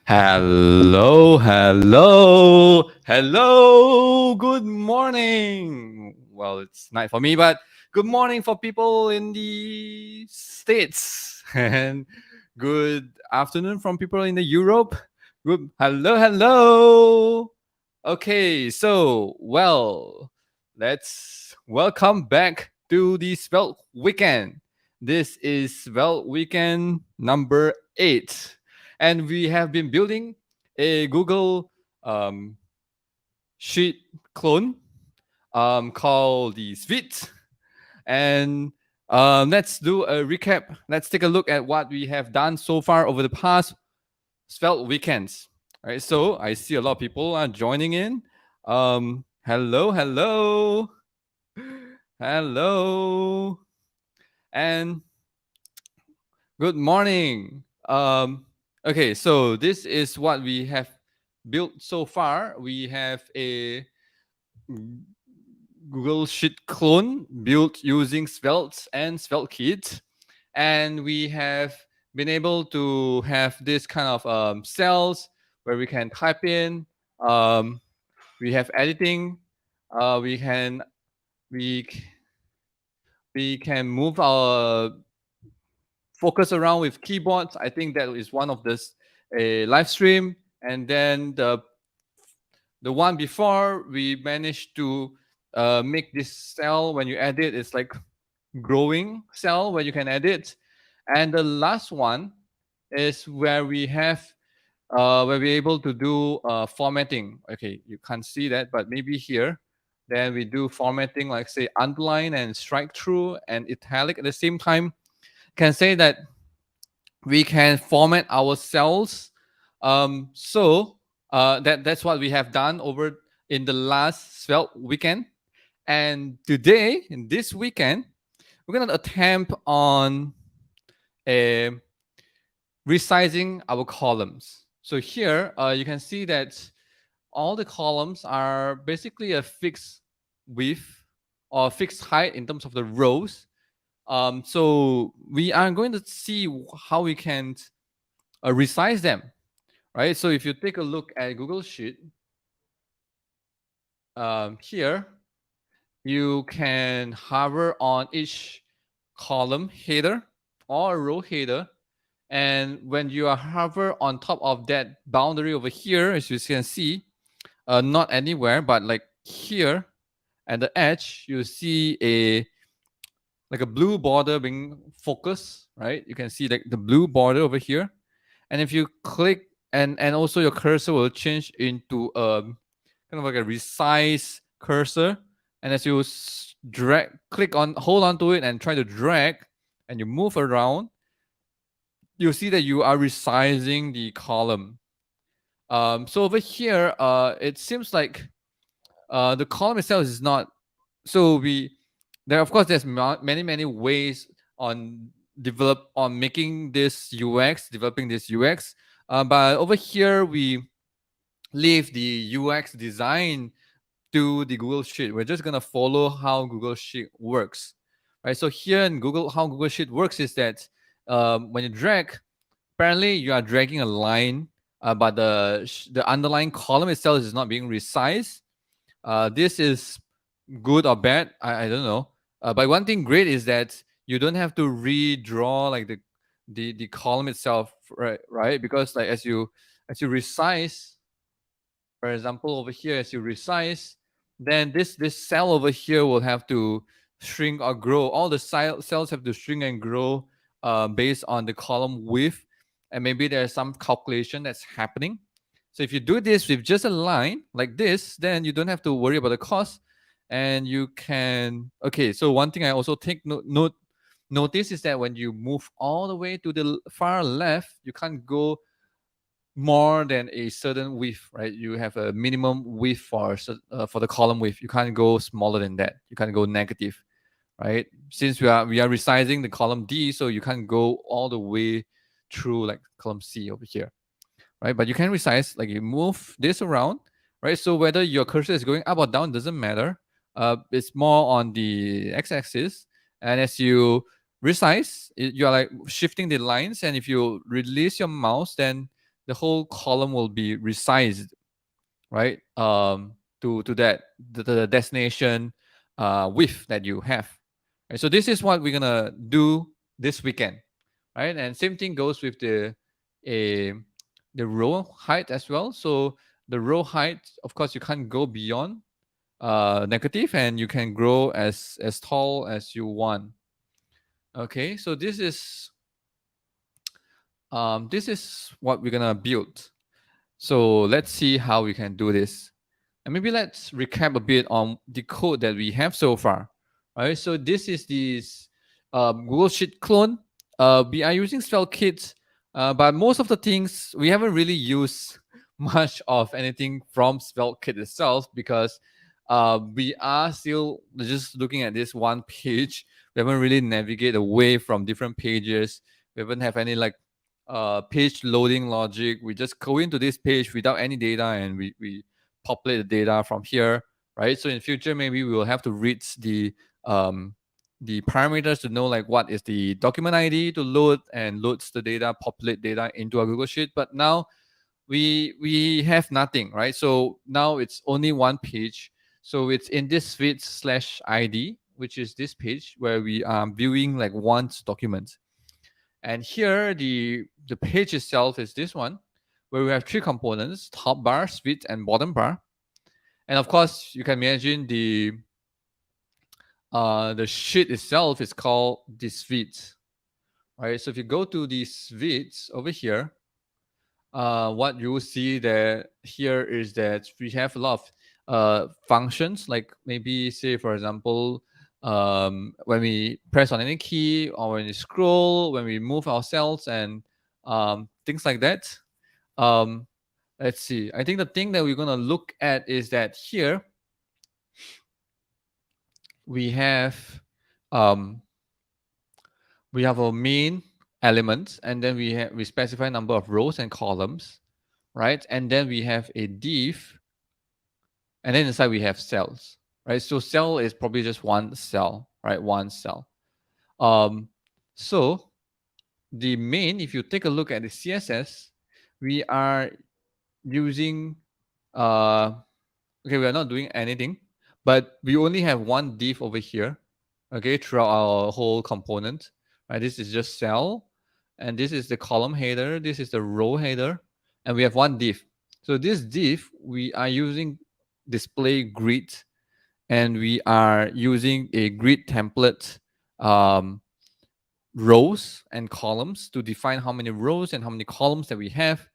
Hello, hello, hello. Good morning. Well, it's night for me, but good morning for people in the States. And good afternoon from people in the Europe. Good hello, hello. Okay, so let's welcome back to the Svelte weekend. This is Svelte weekend number 8, and we have been building a Google sheet clone called the Svelte. And let's do a recap. Let's take a look at what we have done so far over the past Svelte weekends. All right, so I see a lot of people are joining in. Hello, hello, hello, and good morning. Okay, so this is what we have built so far. We have a Google Sheet clone built using Svelte and SvelteKit, and we have been able to have this kind of cells where we can type in. Um, we have editing. We can we c- we can move our focus around with keyboards. I think that is one of this a live stream, and then the one before we managed to make this cell when you edit, it's like growing cell where you can edit, and the last one is where we have where we're able to do formatting. Okay, you can't see that, but maybe here, then we do formatting like say underline and strike through and italic at the same time. Can say that we can format our cells. That's what we have done over in the last Svelte weekend. And today, in this weekend, we're gonna attempt on uh, resizing our columns. So here, you can see that all the columns are basically a fixed width or fixed height in terms of the rows. So we are going to see how we can resize them, right? So if you take a look at Google Sheet, here you can hover on each column header or row header. And when you are hover on top of that boundary over here, as you can see, not anywhere, but like here at the edge, you see a like a blue border being focused, right? You can see like the blue border over here. And if you click and also your cursor will change into kind of like a resize cursor. And as you drag, click on, hold on to it and try to drag and you move around, you'll see that you are resizing the column. So over here, it seems like the column itself is not. So we there of course there's many ways on making this UX, developing this UX. But over here we leave the UX design to the Google Sheet. We're just gonna follow how Google Sheet works, right? So here in Google, how Google Sheet works is that when you drag, apparently you are dragging a line, but the underlying column itself is not being resized. This is good or bad, I don't know. But one thing great is that you don't have to redraw like the column itself, right? Because like as you resize, for example, over here, as you resize, then this cell over here will have to shrink or grow. All the cells have to shrink and grow based on the column width, and maybe there's some calculation that's happening. So if you do this with just a line like this, then you don't have to worry about the cost, and you can. Okay, so one thing I also take notice is that when you move all the way to the far left, you can't go more than a certain width, right? You have a minimum width for the column width. You can't go smaller than that. You can't go negative, right? Since we are resizing the column D, so you can't go all the way through like column C over here, right? But you can resize, like you move this around, right? So whether your cursor is going up or down doesn't matter. It's more on the x-axis, and as you resize, you are like shifting the lines, and if you release your mouse, then the whole column will be resized, right? To that the destination width that you have. Right? So this is what we're gonna do this weekend, right? And same thing goes with a the row height as well. So the row height, of course, you can't go beyond negative, and you can grow as tall as you want. Okay, so this is what we're gonna build. So let's see how we can do this. And maybe let's recap a bit on the code that we have so far. Right. So this is this Google Sheet clone. We are using SvelteKit, but most of the things we haven't really used much of anything from SvelteKit itself because we are still just looking at this one page. We haven't really navigated away from different pages. We haven't have any like page loading logic. We just go into this page without any data and we populate the data from here, right? So in future, maybe we will have to read um, the parameters to know like what is the document ID to load and loads the data, populate data into a Google Sheet. But now we have nothing, right? So now it's only one page. So it's in this suite/id, which is this page where we are viewing like one document. And here the page itself is this one, where we have three components: top bar, suite, and bottom bar. And of course, you can imagine the sheet itself is called the suite, right? So if you go to the suites over here, what you will see that here is that we have a lot of functions, like maybe say for example, when we press on any key or when we scroll, when we move our cells and things like that. Um, let's see. I think the thing that we're gonna look at is that here we have um, we have a main element, and then we specify number of rows and columns, right? And then we have a div, and then inside we have cells, right? So cell is probably just one cell, right? One cell. Um, so the main, if you take a look at the CSS, we are using okay, we are not doing anything, but we only have one div over here, okay, throughout our whole component, right? This is just cell, and this is the column header, this is the row header, and we have one div. So this div, we are using display grid, and we are using a grid template um, rows and columns to define how many rows and how many columns that we have.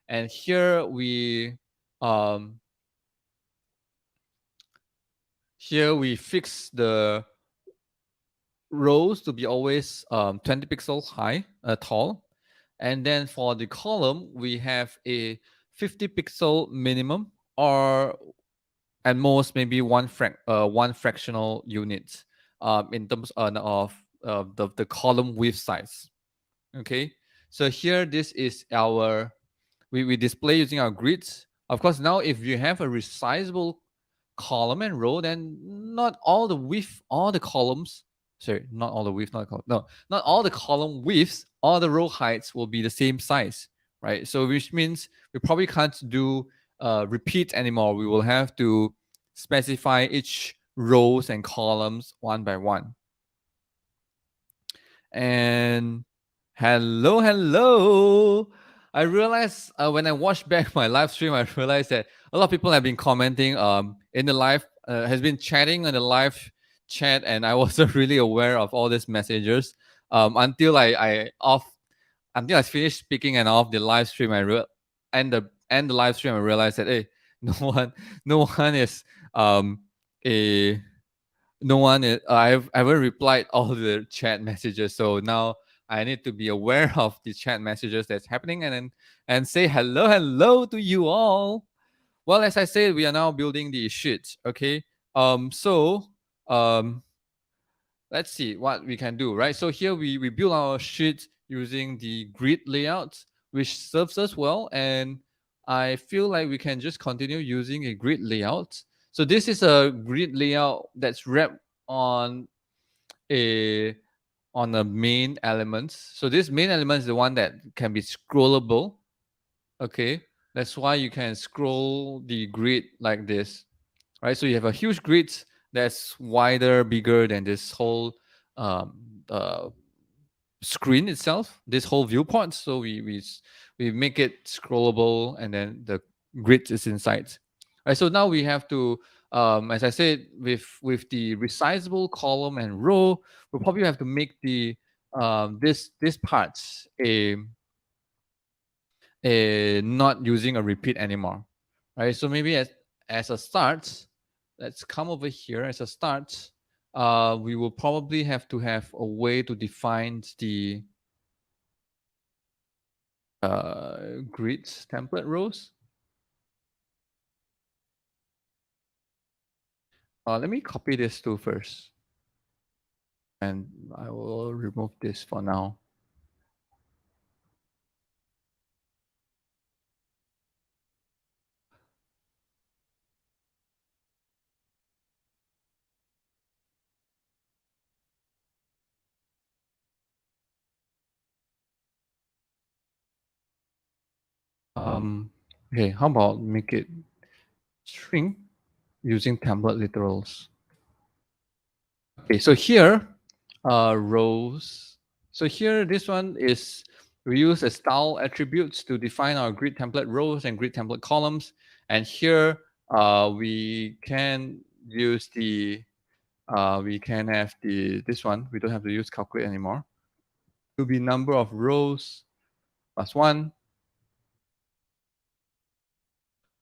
And um, here we fix the rows to be always 20 pixels high, tall. And then for the column, we have a 50 pixel minimum, or at most maybe one fractional unit in terms of the column width size. Okay, so here this is our we display using our grids. Of course, now if you have a resizable column and row, then not all the width, all the columns, sorry, not all the width, not column, no, not all the column widths, all the row heights will be the same size, right? So which means we probably can't do repeat anymore. We will have to specify each rows and columns one by one. And hello. I realized when I watched back my live stream, I realized that a lot of people have been commenting in the live, has been chatting on the live chat, and I wasn't really aware of all these messages until I off until I finished speaking and off the live stream. And the live stream, I realized that hey, no one, no one is a no one is, I haven't replied all the chat messages, so now I need to be aware of the chat messages that's happening and say hello to you all. Well, as I said, we are now building the sheet. Okay, so um let's see what we can do, right? So here we build our sheet using the grid layout, which serves us well, and I feel like we can just continue using a grid layout. So this is a grid layout that's wrapped on a the main elements. So this main element is the one that can be scrollable. Okay, that's why you can scroll the grid like this, right? So you have a huge grid that's wider, bigger than this whole um, uh, screen itself, this whole viewport. So we make it scrollable, and then the grid is inside. Right. So now we have to, as I said, with the resizable column and row, we'll probably have to make the this parts a not using a repeat anymore, right? So maybe as a start, let's come over here as a start. We will probably have to have a way to define the grid template rows. Let me copy this too first, and I will remove this for now. Um, okay, how about make it string using template literals? Okay, so here, rows. So here, this one is we use a style attributes to define our grid template rows and grid template columns. And here, we can use the we can have the this one. We don't have to use calculate anymore. It will be number of rows plus one,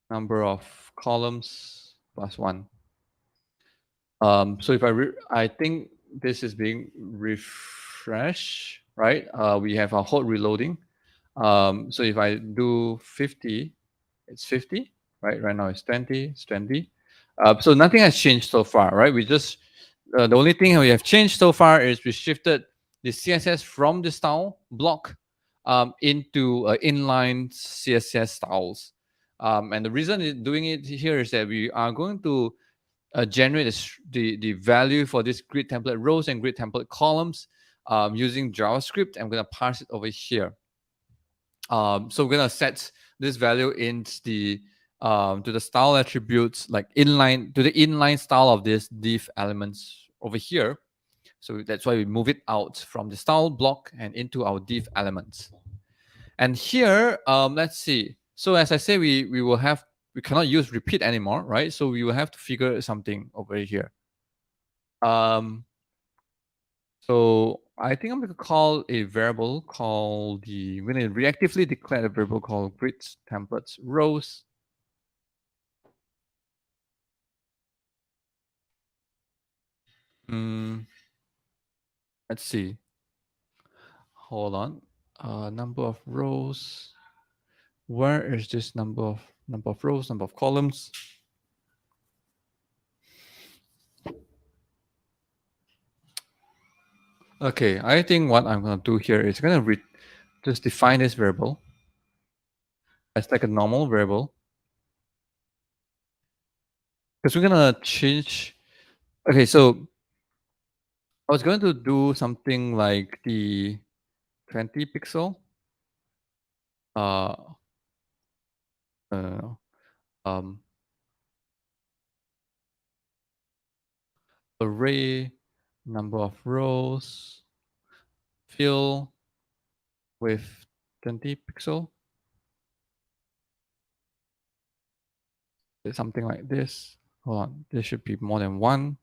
number of columns plus one. So if I think this is being refreshed, right? We have a hot reloading. So if I do 50, it's 50, right? Right now it's 20, it's 20. So nothing has changed so far, right? We just, the only thing we have changed so far is we shifted the CSS from the style block into inline CSS styles. And the reason doing it here is that we are going to generate the value for this grid template rows and grid template columns using JavaScript. I'm going to parse it over here. So we're going to set this value in the to the style attributes, like inline to the inline style of this div elements over here. So that's why we move it out from the style block and into our div elements. And here, let's see. So as I say, we cannot use repeat anymore, right? So we will have to figure something over here. So I think I'm going to call a variable called we're going to reactively declare a variable called grid templates rows. Let's see. Hold on. Number of rows. Where is this number of rows, number of columns? Okay, I think what I'm going to do here is going to just define this variable as like a normal variable, because we're going to change. Okay, so I was going to do something like the 20 pixel uh, uh um array number of rows fill with 20 pixel, something like this. Hold on, there should be more than one.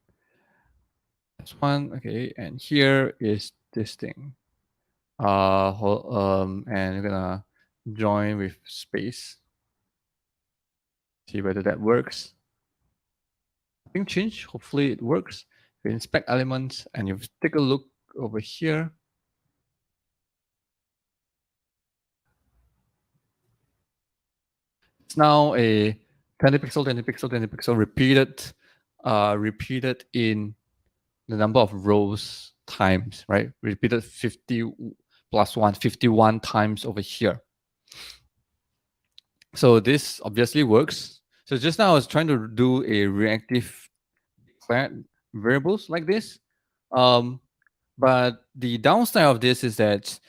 That's one. Okay, and here is this thing. And we're gonna join with space. See whether that works. Nothing change. Hopefully it works. You inspect elements and you take a look over here. It's now a 20 pixel, 20 pixel, 20 pixel repeated in the number of rows times, right? Repeated 50 plus 1, 51 times over here. So this obviously works. So just now I was trying to do a reactive declared variables like this. But the downside of this is that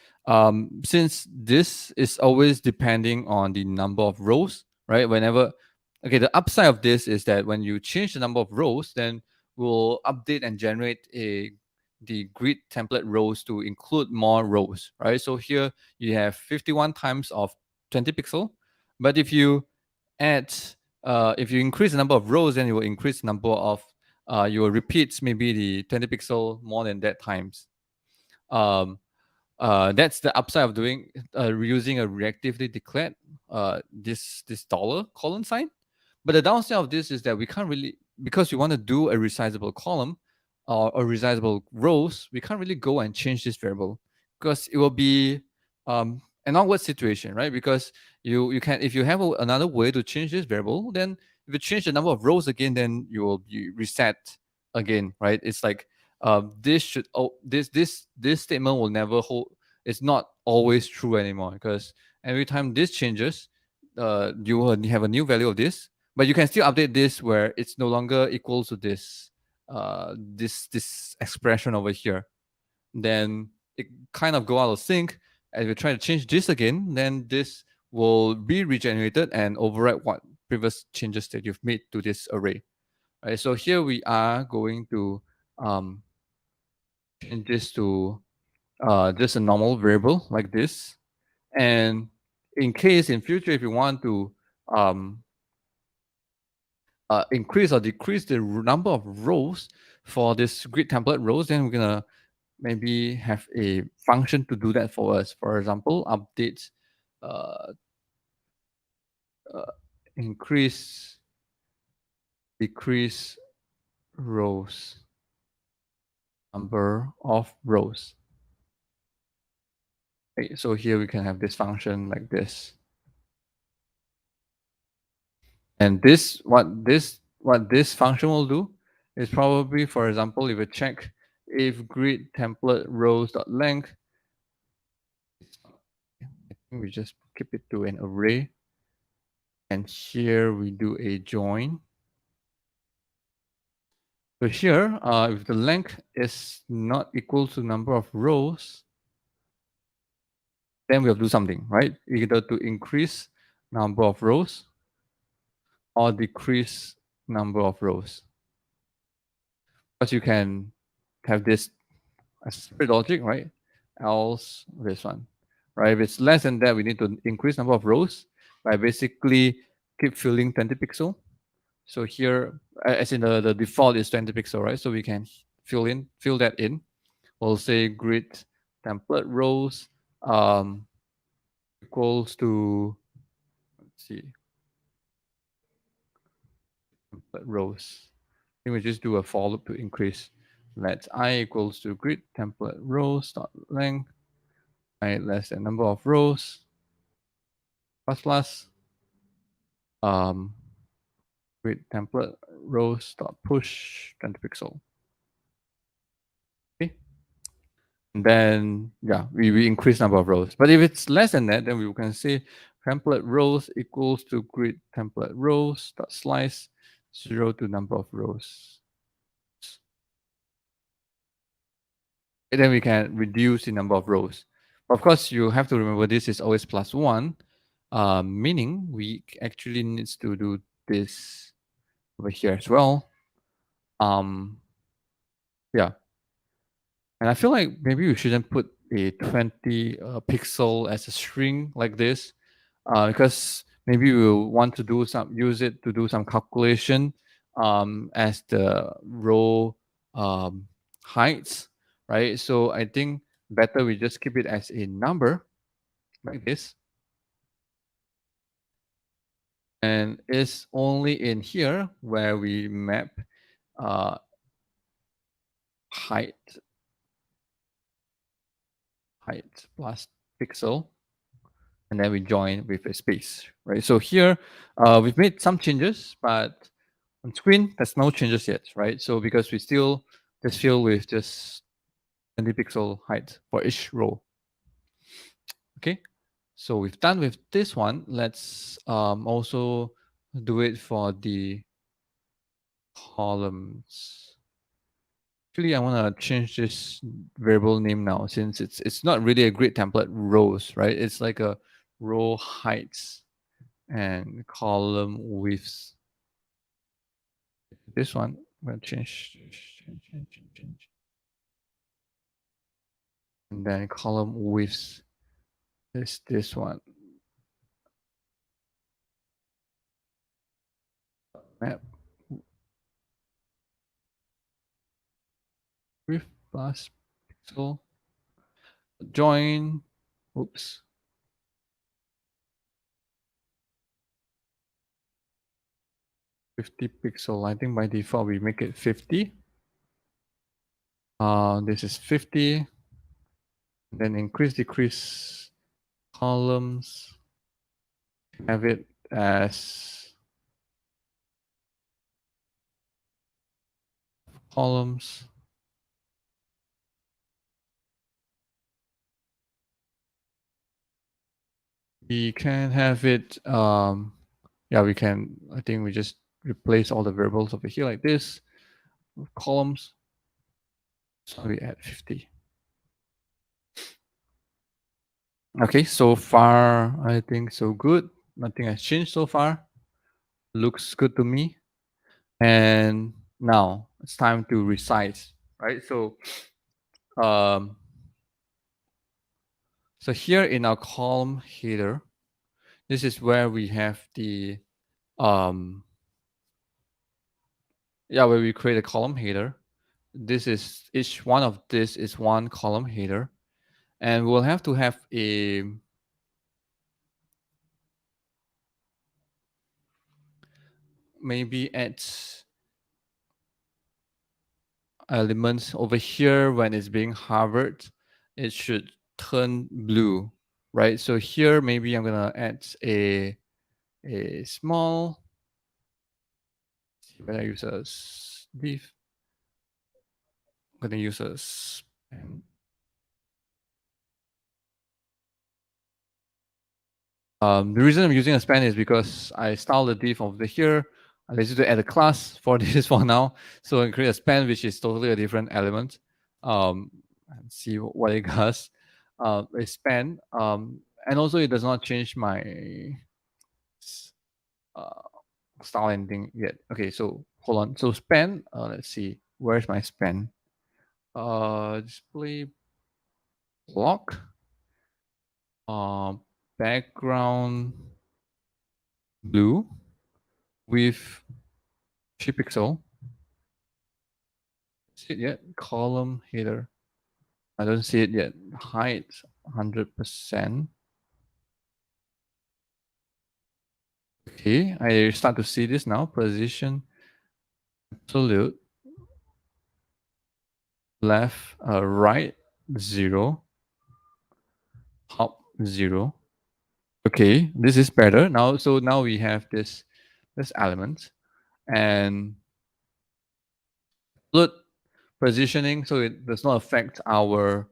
since this is always depending on the number of rows, right? Okay, the upside of this is that when you change the number of rows, then we'll update and generate the grid template rows to include more rows, right? So here you have 51 times of 20 pixel, but add if you increase the number of rows, then you will increase the number of your repeats, maybe the 20 pixel more than that times. That's the upside of doing using a reactively declared this dollar colon sign. But the downside of this is that we can't really, because we want to do a resizable column or resizable rows, we can't really go and change this variable because it will be an awkward situation, right? Because you can, if you have another way to change this variable, then if you change the number of rows again, then you will be reset again, right? It's like this should this statement will never hold. It's not always true anymore because every time this changes, you will have a new value of this, but you can still update this where it's no longer equal to this this expression over here. Then it kind of go out of sync. And if you try to change this again, then this will be regenerated and override what previous changes that you've made to this array. Right. So here we are going to um, change this to just a normal variable like this. And in case in future, if you want to um, increase or decrease the number of rows for this grid template rows, then we're gonna maybe have a function to do that for us. For example, update uh, uh, increase, decrease rows, number of rows. Okay, so here we can have this function like this. And what this function will do is probably, for example, if you check if grid template rows dot length, I think we just keep it to an array. And here we do a join. So here, if the length is not equal to number of rows, then we'll do something, right? Either to increase number of rows or decrease number of rows. But you can have this as separate logic, right? Else this one, right? If it's less than that, we need to increase number of rows by basically keep filling 20 pixel. So here, as in the default is 20 pixel, right? So we can fill that in. We'll say grid template rows equals to, let's see, template rows. I think we just do a for loop to increase. Let I equals to grid template rows dot length I less than number of rows plus plus grid template rows dot push 20 pixel. Okay. And then yeah, we increase number of rows. But if it's less than that, then we can say template rows equals to grid template rows dot slice 0 to number of rows. And then we can reduce the number of rows. Of course, you have to remember this is always plus one, meaning we actually needs to do this over here as well. Yeah, and I feel like maybe we shouldn't put a 20 pixel as a string like this, because maybe we'll want to use it to do some calculation as the row heights, right? So I think better we just keep it as a number like this. And it's only in here where we map uh, height plus pixel, and then we join with a space, right? So here we've made some changes, but on screen there's no changes yet, right? So because we still just fill with just 20 pixel height for each row. Okay, so we've done with this one. Let's also do it for the columns. Actually, I want to change this variable name now since it's not really a grid template rows, right? It's like a row heights and column widths. This one, I'm going to change. And then column widths is this one. Map width plus pixel. Join. Oops. 50 pixel. I think by default we make it 50. This is 50. Then increase, decrease columns. Have it as columns. We can have it, yeah, we can, I think we just replace all the variables over here like this with columns. So we add 50. Okay, so far, I think so good. Nothing has changed so far. Looks good to me. And now it's time to resize, right? Um, so here in our column header, this is where we have the, um, yeah, where we create a column header. This is, each one of this is one column header. And we'll have to have a, maybe add elements over here. When it's being hovered, it should turn blue, right? So here, maybe I'm gonna add a small, see whether I use a div. I'm gonna use a span. The reason I'm using a span is because I style the div over here. I lazy to add a class for this for now. So I create a span, which is totally a different element. And see what it does. A span. And also it does not change my uh, style ending yet. Okay, so hold on. So span, let's see. Where's my span? Display block. Uh, background blue with 3 pixel. See it yet? Column header. I don't see it yet. Height 100%. Okay, I start to see this now. Position absolute. Left, right 0. Top 0. Okay, this is better now. So now we have this element and absolute positioning, so it does not affect our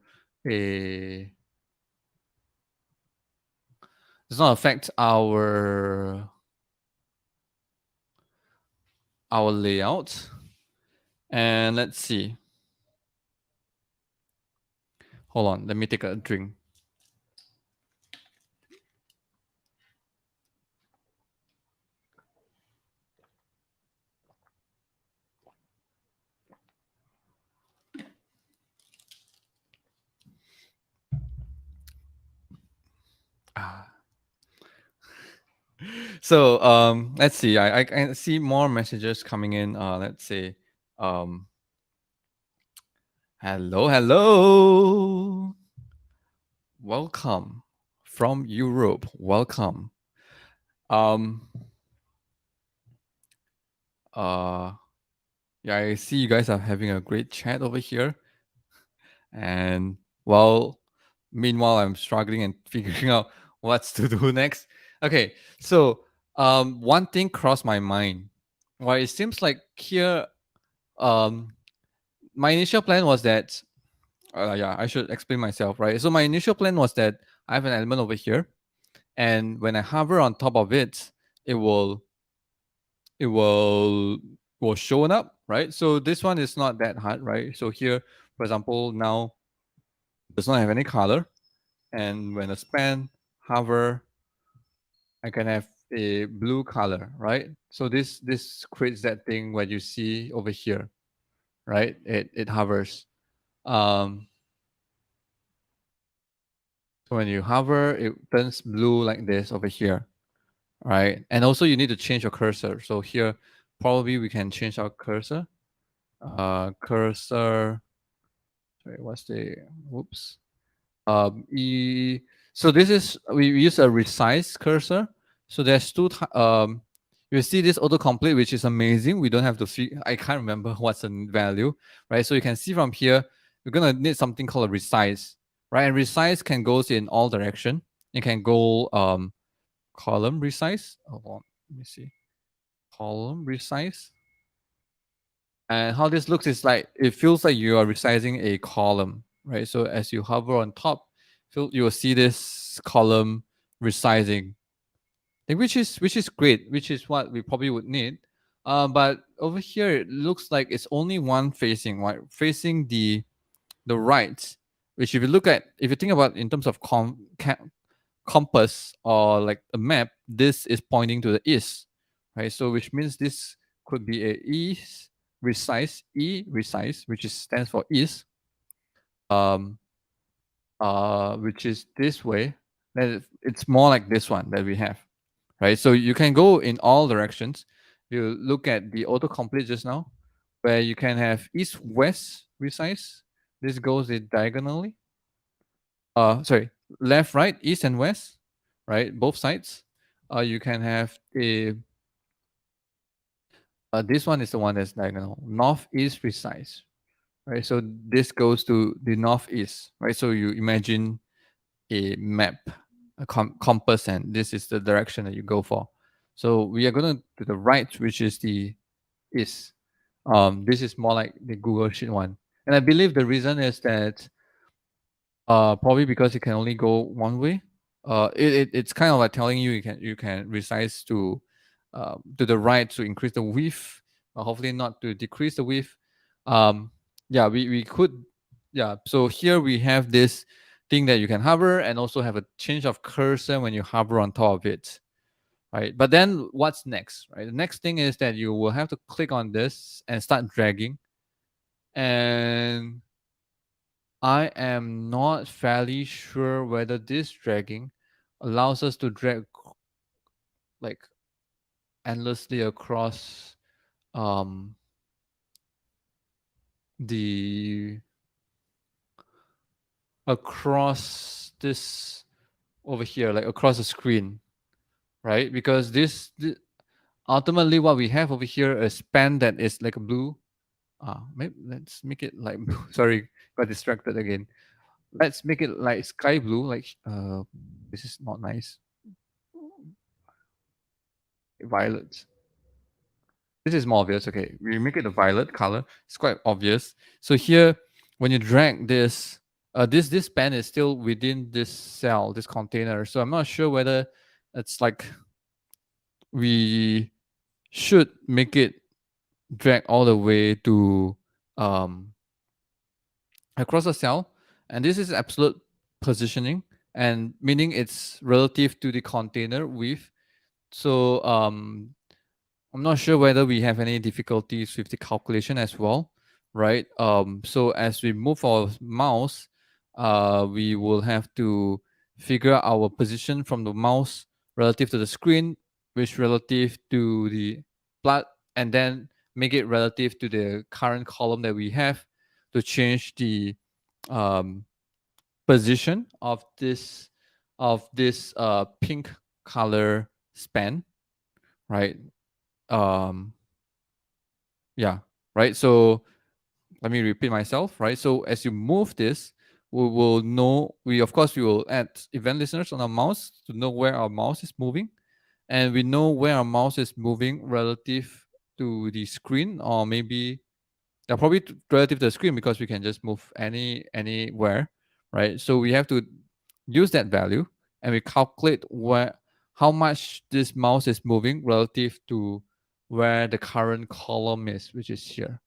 a does not affect our layout. And let's see. Hold on, let me take a drink. Ah. So let's see. I can see more messages coming in. Let's say hello, hello. Welcome from Europe. Welcome. Um uh yeah, I see you guys are having a great chat over here. And well, meanwhile, I'm struggling and figuring out what's to do next. Okay, so one thing crossed my mind. Well, it seems like here, um, my initial plan was that, yeah, I should explain myself, right? So my initial plan was that I have an element over here, and when I hover on top of it, it will it will will show up, right? So this one is not that hard, right? So here, for example, now does not have any color. And when I span hover, I can have a blue color, right? So this creates that thing where you see over here, right? It hovers. Um, so when you hover, it turns blue like this over here, right? And also you need to change your cursor. So here, probably we can change our cursor. Cursor. Sorry, what's the? Whoops. E, so this is, we use a resize cursor. So there's you see this autocomplete, which is amazing. We don't have to see, I can't remember what's the value, right? So you can see from here, we're gonna need something called a resize, right? And resize can goes in all direction. It can go column resize. Hold on, let me see. Column resize. And how this looks is like it feels like you are resizing a column, right? So as you hover on top, you will see this column resizing, like, which is great, which is what we probably would need. But over here it looks like it's only one facing, right? Facing the right, which if you think about in terms of compass or like a map, this is pointing to the east, right? So which means this could be a east resize, which stands for east, um, which is this way. Then it's more like this one that we have, right? So you can go in all directions. You look at the autocomplete just now, where you can have east west resize. This goes it diagonally. Sorry, left, right, east and west, right? Both sides. You can have the this one is the one that's diagonal. Northeast resize, right? So this goes to the northeast, right? So you imagine a map, a compass, and this is the direction that you go for. So we are going to the right, which is the east. This is more like the Google Sheet one, and I believe the reason is that probably because it can only go one way. It's kind of like telling you you can resize to the right to increase the width, hopefully not to decrease the width. Um, yeah, we could, yeah. So here we have this thing that you can hover and also have a change of cursor when you hover on top of it, right? But then what's next, right? The next thing is that you will have to click on this and start dragging, and I am not fairly sure whether this dragging allows us to drag like endlessly um the across this over here, like across the screen, right? Because ultimately what we have over here is span that is like a blue. Maybe let's make it like blue. Sorry, got distracted again. Let's make it like sky blue. Like this is not nice. Violet. This is more obvious. Okay, we make it a violet color. It's quite obvious. So here, when you drag this, this pen is still within this cell, this container. So I'm not sure whether it's like we should make it drag all the way to um, across the cell, and this is absolute positioning, and meaning it's relative to the container width. So I'm not sure whether we have any difficulties with the calculation as well, right? So as we move our mouse, we will have to figure out our position from the mouse relative to the screen, which relative to the plot, and then make it relative to the current column that we have to change the um, position of this pink color span, right? Um, Yeah, right. So let me repeat myself, right? So as you move this, we will know, of course, we will add event listeners on our mouse to know where our mouse is moving. And we know where our mouse is moving relative to the screen, or maybe, yeah, probably relative to the screen, because we can just move anywhere, right? So we have to use that value, and we calculate how much this mouse is moving relative to where the current column is, which is here,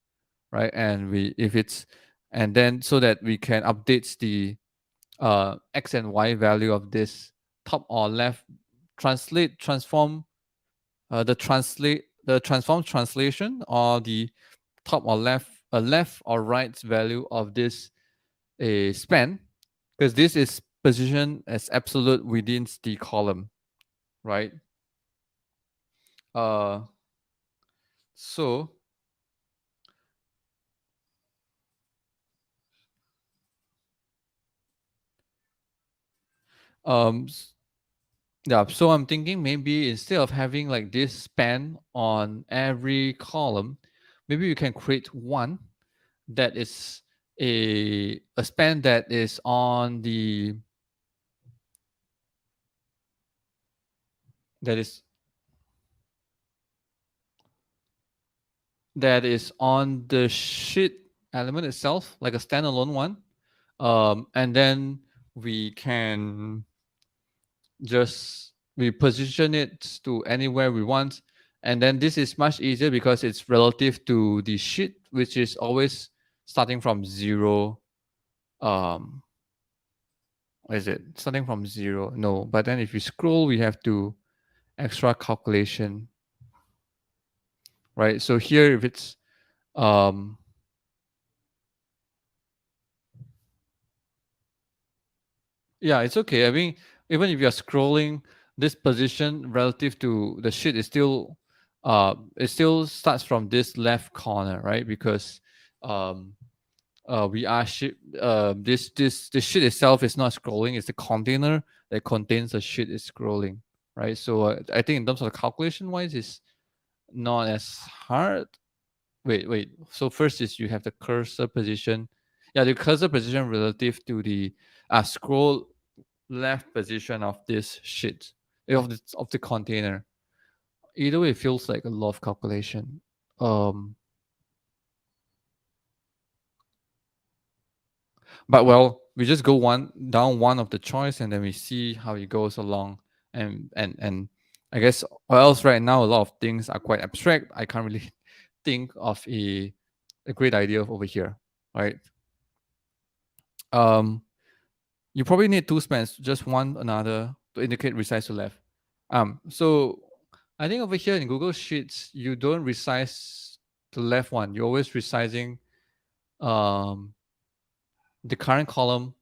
right? And we if it's and then so that we can update the x and y value of this top or left, transform the transform translation, or the top or left or right value of this a span, because this is positioned as absolute within the column, right? uh so um yeah, so I'm thinking maybe instead of having like this span on every column, maybe you can create one that is a span that is on that is that is on the sheet element itself, like a standalone one. And then we can just we position it to anywhere we want. And then this is much easier because it's relative to the sheet, which is always starting from zero. Um, what is it? Starting from zero? No, but then if you scroll, we have to extra calculation, right? So here, if it's um, yeah, it's okay. I mean, even if you're scrolling, this position relative to the sheet is still, it still starts from this left corner, right? Because um, we are this sheet itself is not scrolling. It's the container that contains the sheet is scrolling, right? So I think in terms of the calculation wise, it's not as hard. Wait. So first is you have the cursor position. Yeah, the cursor position relative to the scroll left position of this sheet of the container. Either way, it feels like a lot of calculation. Um, but well, we just go one of the choice, and then we see how it goes along. And I guess, or else right now a lot of things are quite abstract. I can't really think of a great idea over here, right? Um, you probably need two spans, just one another to indicate resize to left. So I think over here in Google Sheets, you don't resize the left one. You're always resizing um, the current column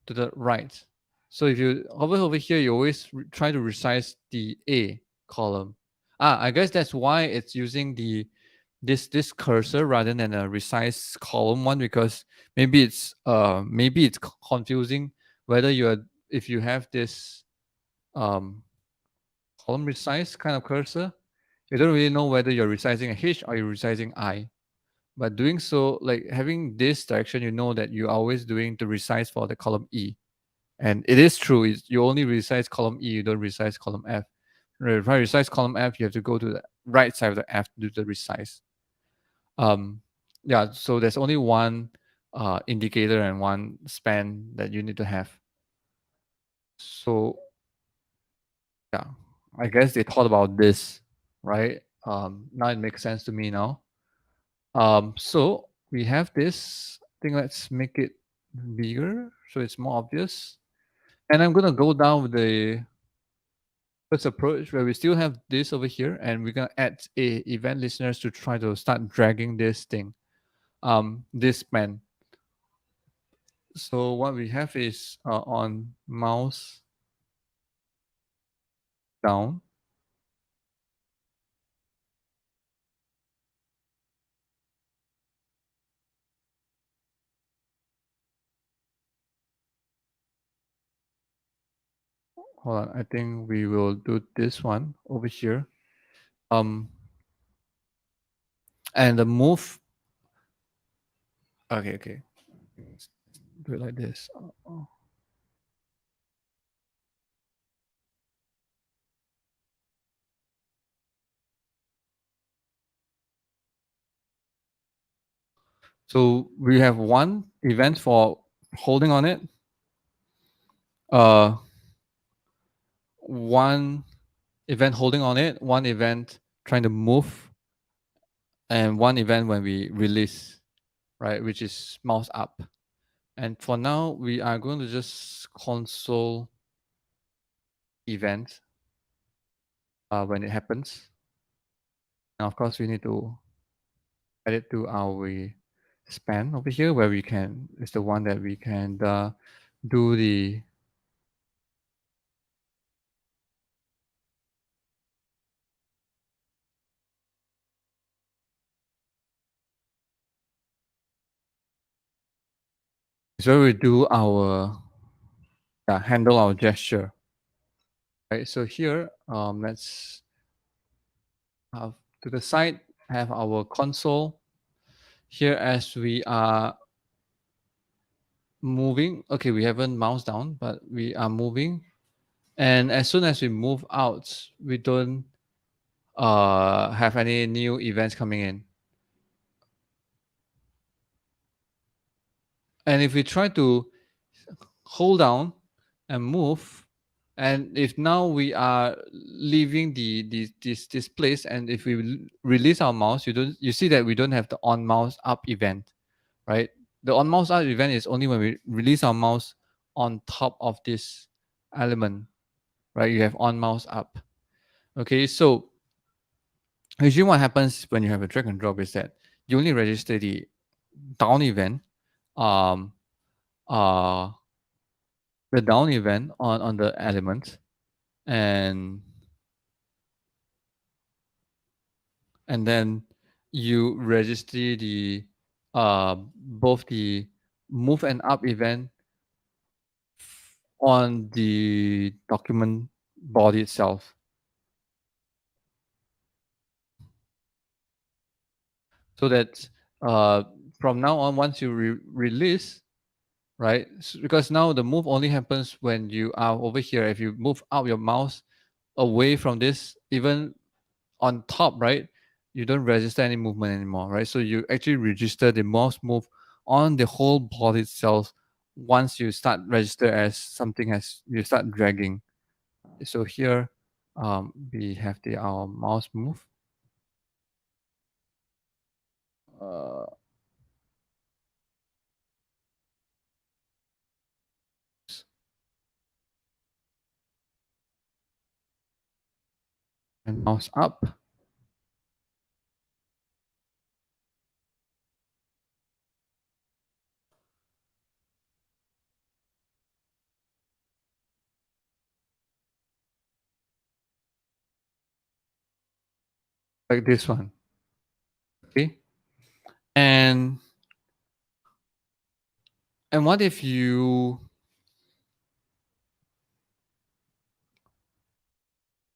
to the right. So if you hover over here, you always try to resize the A column. I guess that's why it's using this cursor rather than a resize column one, because maybe it's confusing whether you're if you have this um, column resize kind of cursor, you don't really know whether you're resizing a H or you're resizing I. But doing so, like having this direction, you know that you're always doing the resize for the column E. And it is true, you only resize column E, you don't resize column F. If I resize column F, you have to go to the right side of the F to do the resize. Um, yeah, so there's only one indicator and one span that you need to have. So yeah, I guess they thought about this, right? Now it makes sense to me now. So we have this thing. Let's make it bigger so it's more obvious. And I'm gonna go down with the first approach where we still have this over here, and we're gonna add a event listeners to try to start dragging this thing, this span. So what we have is on mouse down. Hold on, I think we will do this one over here. Um, and the move. Okay. Do it like this. So we have one event for holding on it, uh, one event holding on it, one event trying to move, and one event when we release, right, which is mouse up. And for now, we are going to just console event when it happens. And of course, we need to add it to our span over here where we can, it's the one that we can do the it's where we do our handle our gesture. Right, so here, let's have to the side have our console. Here, as we are moving, okay, we haven't mouse down, but we are moving. And as soon as we move out, we don't have any new events coming in. And if we try to hold down and move, and if now we are leaving this place, and if we release our mouse, you see that we don't have the on mouse up event, right? The on mouse up event is only when we release our mouse on top of this element, right? You have on mouse up. Okay, so usually what happens when you have a drag and drop is that you only register the down event, um, uh, the down event on the element, and then you register the both the move and up event on the document body itself. So that uh, from now on, once you release, right? Because now the move only happens when you are over here. If you move out your mouse away from this, even on top, right? You don't register any movement anymore, right? So you actually register the mouse move on the whole body itself once you start register as something as you start dragging. So here we have the our mouse move. Uh, and mouse up. Like this one. Okay. And what if you,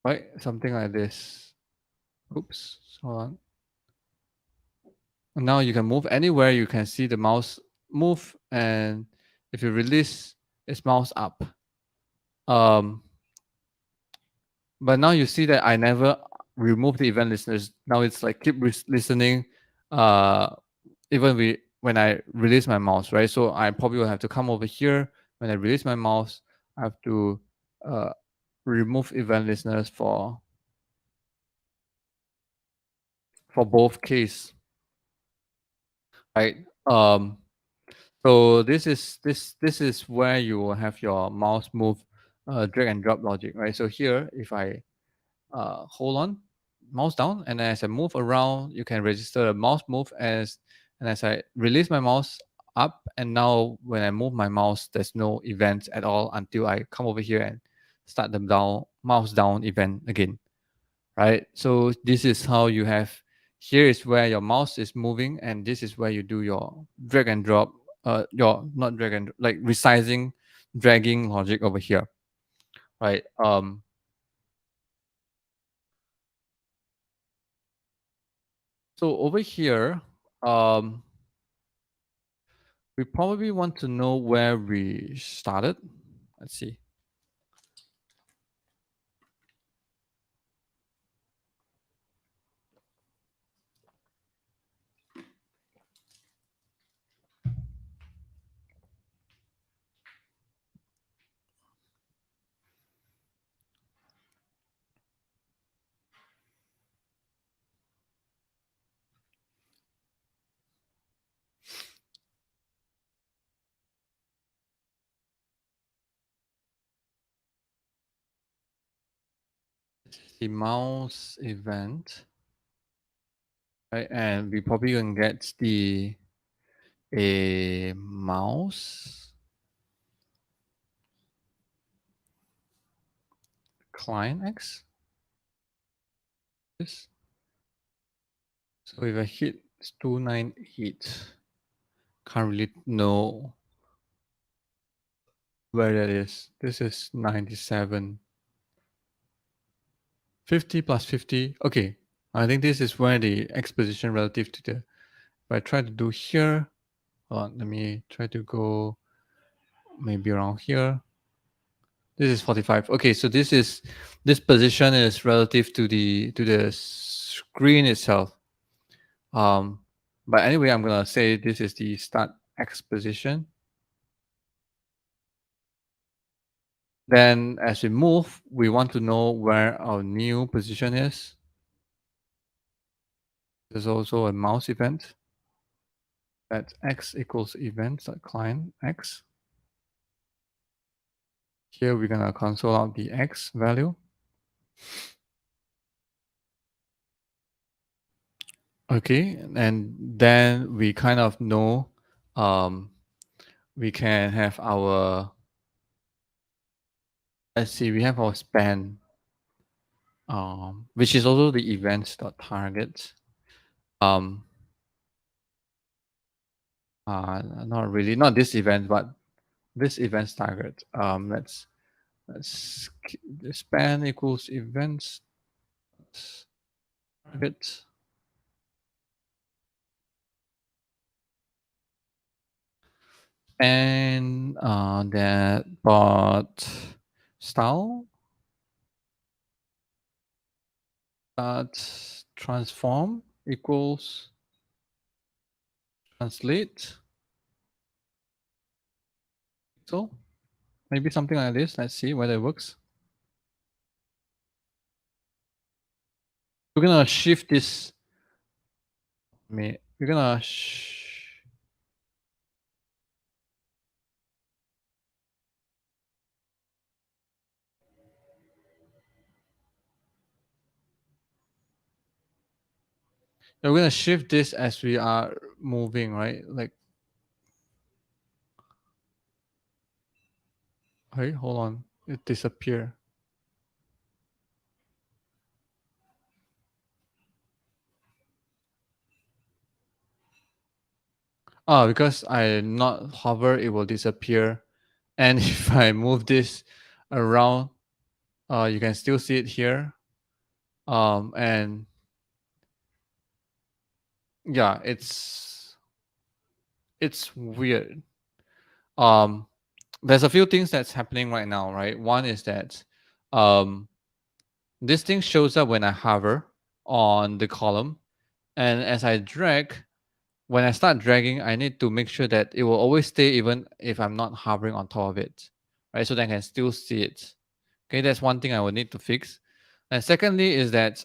right, something like this. Oops, hold on. And now you can move anywhere. You can see the mouse move, and if you release, it's mouse up. Um, but now you see that I never remove the event listeners. Now it's like keep listening, uh, even when I release my mouse, right? So I probably will have to come over here when I release my mouse. I have to uh, remove event listeners for both case, right? So this is where you will have your mouse move, drag and drop logic, right? So here, if I hold on, mouse down, and as I move around, you can register a mouse move and as I release my mouse up, and now when I move my mouse, there's no events at all until I come over here and start the down mouse down event again, right? So this is how you have, here is where your mouse is moving, and this is where you do your drag and drop, your not drag and like resizing, dragging logic over here, right? So over here, um, we probably want to know where we started. Let's see. The mouse event, right? And we probably gonna get the a mouse client X. This. So if I hit 298, can't really know where that is. This is 97. 50 plus 50. Okay. I think this is where the X position relative to the, if I try to do here, hold on, let me try to go maybe around here. This is 45. Okay, so this position is relative to the screen itself. But anyway, I'm gonna say this is the start X position. Then as we move, we want to know where our new position is. There's also a mouse event. That's x equals events.client x. Here we're gonna console out the x value. Okay, and then we kind of know we can have our, let's see, we have our span, which is also the events.target. Um, Not really, not this event, but this event's target. Let's the span equals events target. And that bot style that transform equals translate. So maybe something like this. Let's see whether it works. We're gonna shift this. We're gonna we're gonna shift this as we are moving, right? Like, hey, hold on, it disappeared. Oh, because I not hover, it will disappear. And if I move this around, you can still see it here. And yeah, it's weird. Um, there's a few things that's happening right now, right? One is that um, this thing shows up when I hover on the column, and as I drag, when I start dragging, I need to make sure that it will always stay even if I'm not hovering on top of it, right? So that I can still see it. Okay, that's one thing I will need to fix. And secondly is that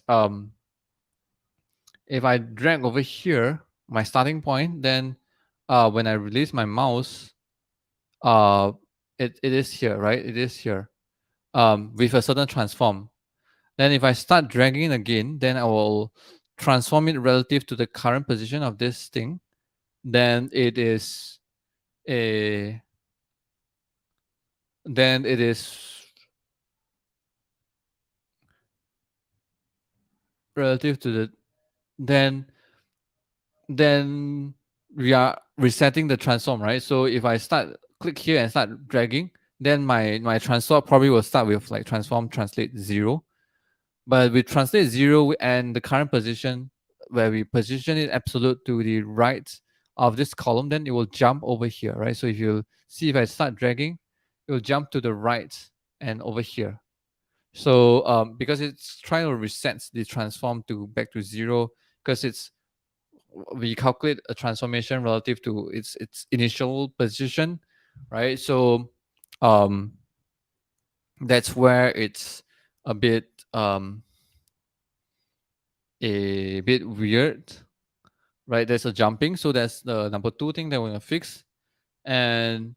if I drag over here, my starting point, then when I release my mouse, uh, it is here, right? It is here with a certain transform. Then if I start dragging again, then I will transform it relative to the current position of this thing. Then it is a then it is relative to the then then we are resetting the transform, right? So if I start click here and start dragging, then my transform probably will start with like transform translate 0. But with translate 0 and the current position where we position it absolute to the right of this column, then it will jump over here, right? So if you see, if I start dragging, it will jump to the right and over here. So because it's trying to reset the transform to back to 0, because it's we calculate a transformation relative to its initial position, right? So um, that's where it's a bit um, a bit weird, right? There's a jumping, so that's the number two thing that we're gonna fix. And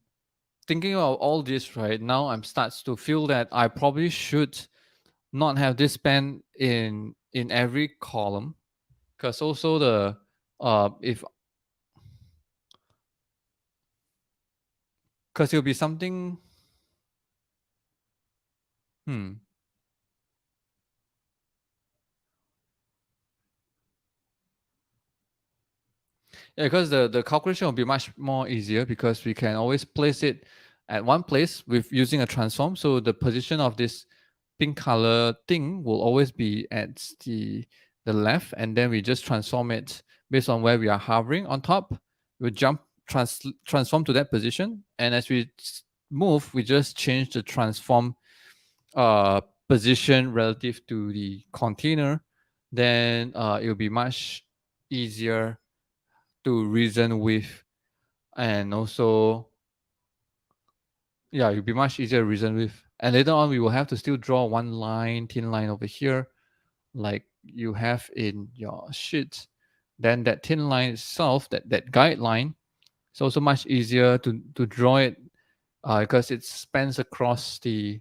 thinking about all this, right now, I'm starts to feel that I probably should not have this span in every column, because also the if because it'll be something. Hmm. Yeah, because the calculation will be much more easier because we can always place it at one place with using a transform. So the position of this pink color thing will always be at the left, and then we just transform it based on where we are hovering on top. We jump transform to that position, and as we move, we just change the transform position relative to the container. Then it will be much easier to reason with, and also yeah, it'll be much easier to reason with. And later on, we will have to still draw one line, thin line over here, like you have in your sheet. Then that thin line itself, that guideline, it's also much easier to draw it because it spans across the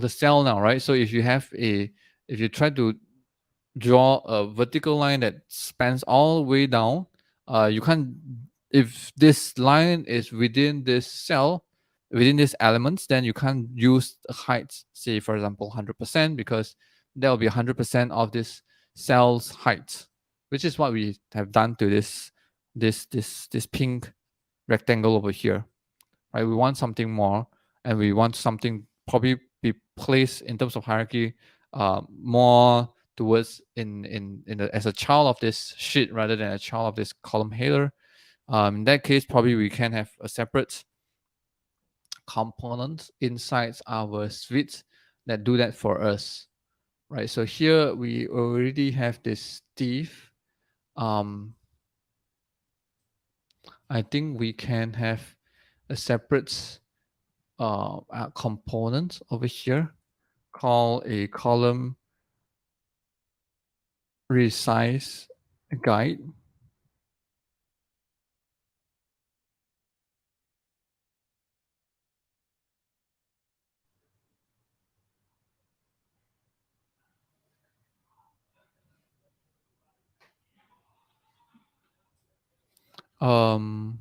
cell now, right? So if you try to draw a vertical line that spans all the way down, you can't. If this line is within this cell, within these elements, then you can't use the height. Say for example, 100% because that will be 100% of this cell's height, which is what we have done to this pink rectangle over here, right? We want something more, and we want something probably be placed in terms of hierarchy, more towards as a child of this sheet rather than a child of this column header. In that case, probably we can have a separate component inside our suite that do that for us, right? So here we already have this div. Um, I think we can have a separate component over here called a column resize guide. Um,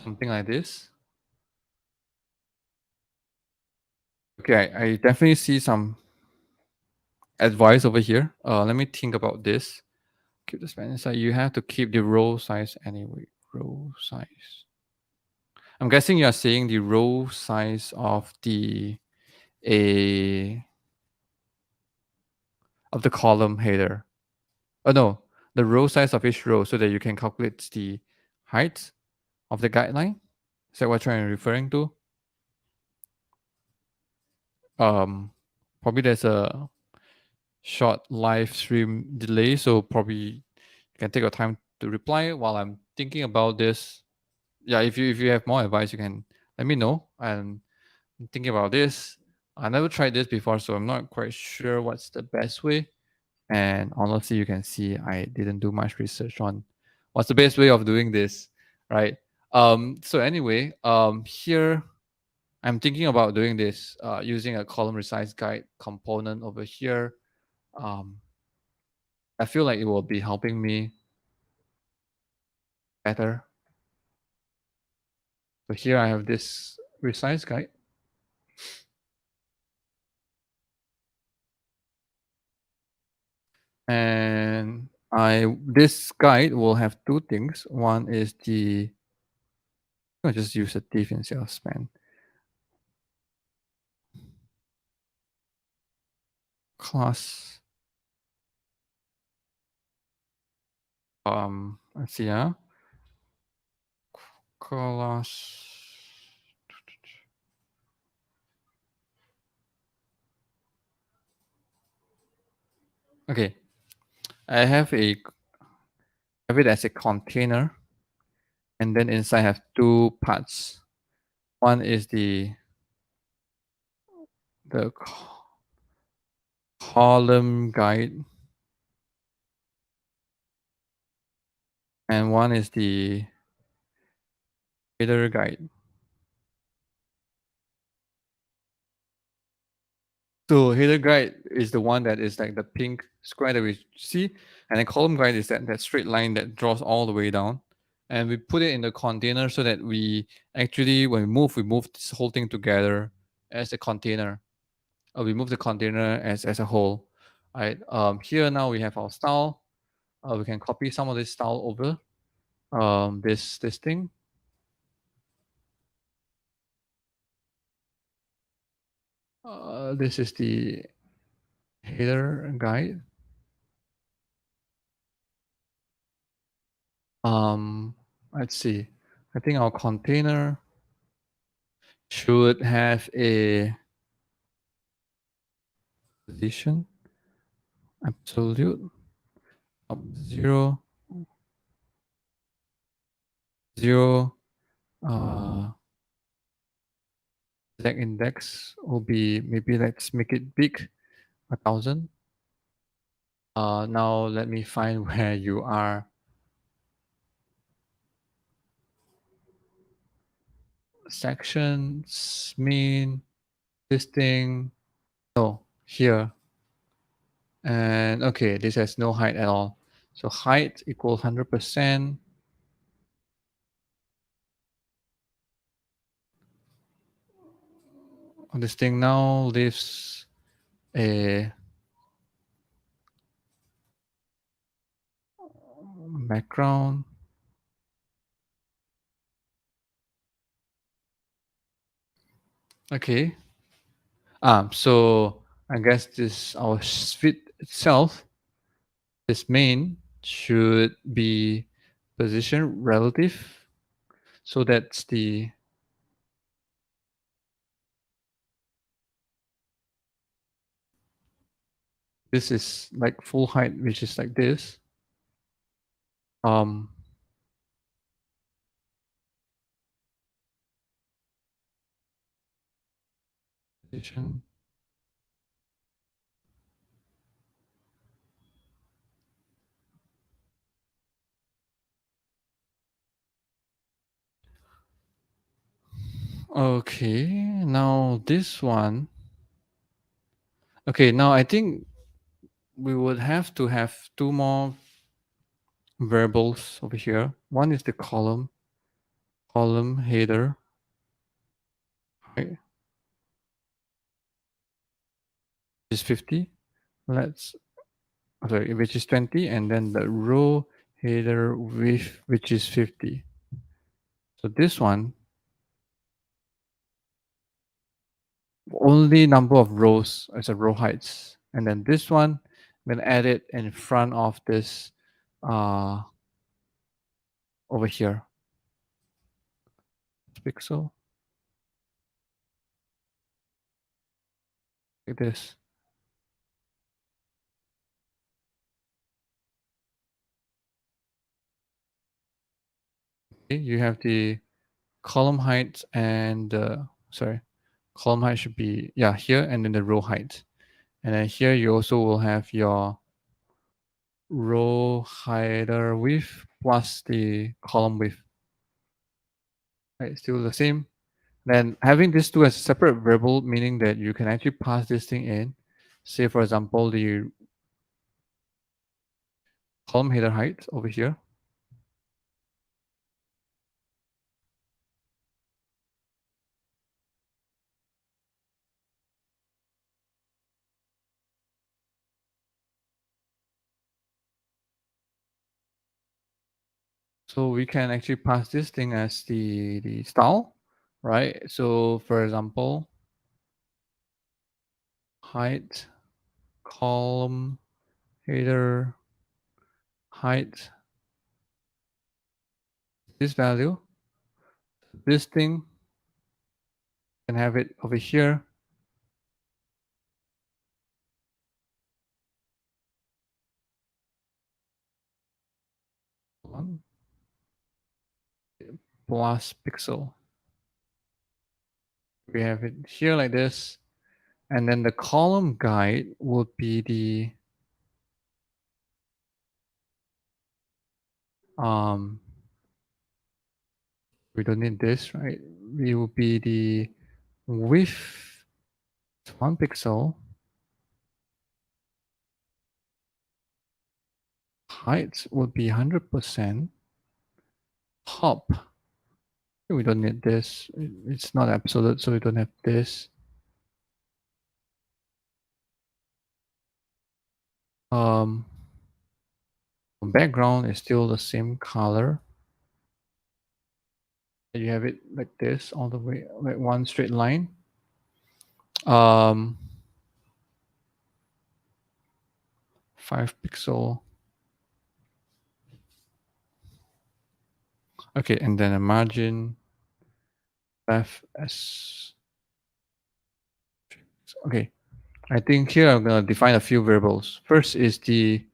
Something like this. Okay, I definitely see some advice over here. Let me think about this. Keep the span inside. You have to keep the row size anyway. Row size. I'm guessing you are saying the row size of a the column header. Oh no, the row size of each row so that you can calculate the height of the guideline. Is that what you're referring to? Um, Probably there's a short live stream delay, so probably you can take your time to reply while I'm thinking about this. Yeah, if you have more advice, you can let me know. I'm thinking about this. I never tried this before, so I'm not quite sure what's the best way. And honestly, you can see I didn't do much research on what's the best way of doing this, right? So anyway, here I'm thinking about doing this using a column resize guide component over here. Um, I feel like it will be helping me better. So here I have this resize guide. And I this guide will have two things. One is I just use a div instead of span. Class. Let's see, class. Okay, I have it as a container, and then inside I have two parts. One is the column guide, and one is the header guide. So header guide is the one that is like the pink square that we see, and then column guide is that straight line that draws all the way down. And we put it in the container so that we actually, when we move this whole thing together as a container. We move the container as a whole. Right. Here now we have our style. We can copy some of this style over this thing. This is the header guide. Let's see. I think our container should have a position absolute of 0. 0 uh, z index will be, maybe let's make it big, 1000. Now let me find where you are. Sections, mean, listing. No, here. And okay, this has no height at all. So height equals 100%. This thing now leaves a background. Okay. So I guess this our suite itself, this main should be position relative. So that's the, this is like full height, which is like this. Um, position. Okay, now this one. Okay, now I think we would have to have two more variables over here. One is the column header, right? Is 50. Let's, sorry, which is 20, and then the row header width, which is 50. So this one, only number of rows as a row heights, and then this one, I'm gonna add it in front of this over here pixel, like this. Okay, you have the column height and sorry, column height should be, yeah, here, and then the row height, and then here you also will have your row header width plus the column width, right? Still the same. Then having these two as separate variable, meaning that you can actually pass this thing in. Say for example, the column header height over here. So we can actually pass this thing as the style, right? So for example, height, column header height, this value, this thing can have it over here. One plus pixel. We have it here like this. And then the column guide would be the we don't need this, right? We will be the width 1 pixel, height would be 100%, top. We don't need this. It's not absolute, so we don't have this. Background is still the same color. You have it like this all the way, like one straight line. 5 pixel. Okay, and then a margin left as. Okay, I think here I'm gonna define a few variables. First is the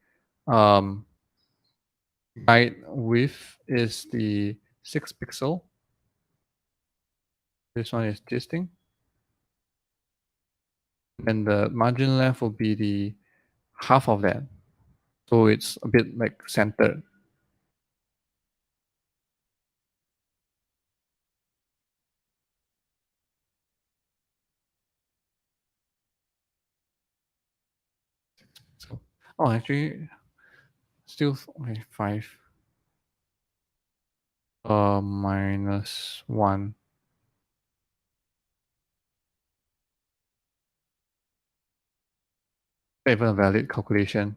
guide width is the 6 pixel. This one is this thing. And the margin left will be the half of that. So it's a bit like centered. So, oh, actually, still okay, 5 minus 1. Even a valid calculation.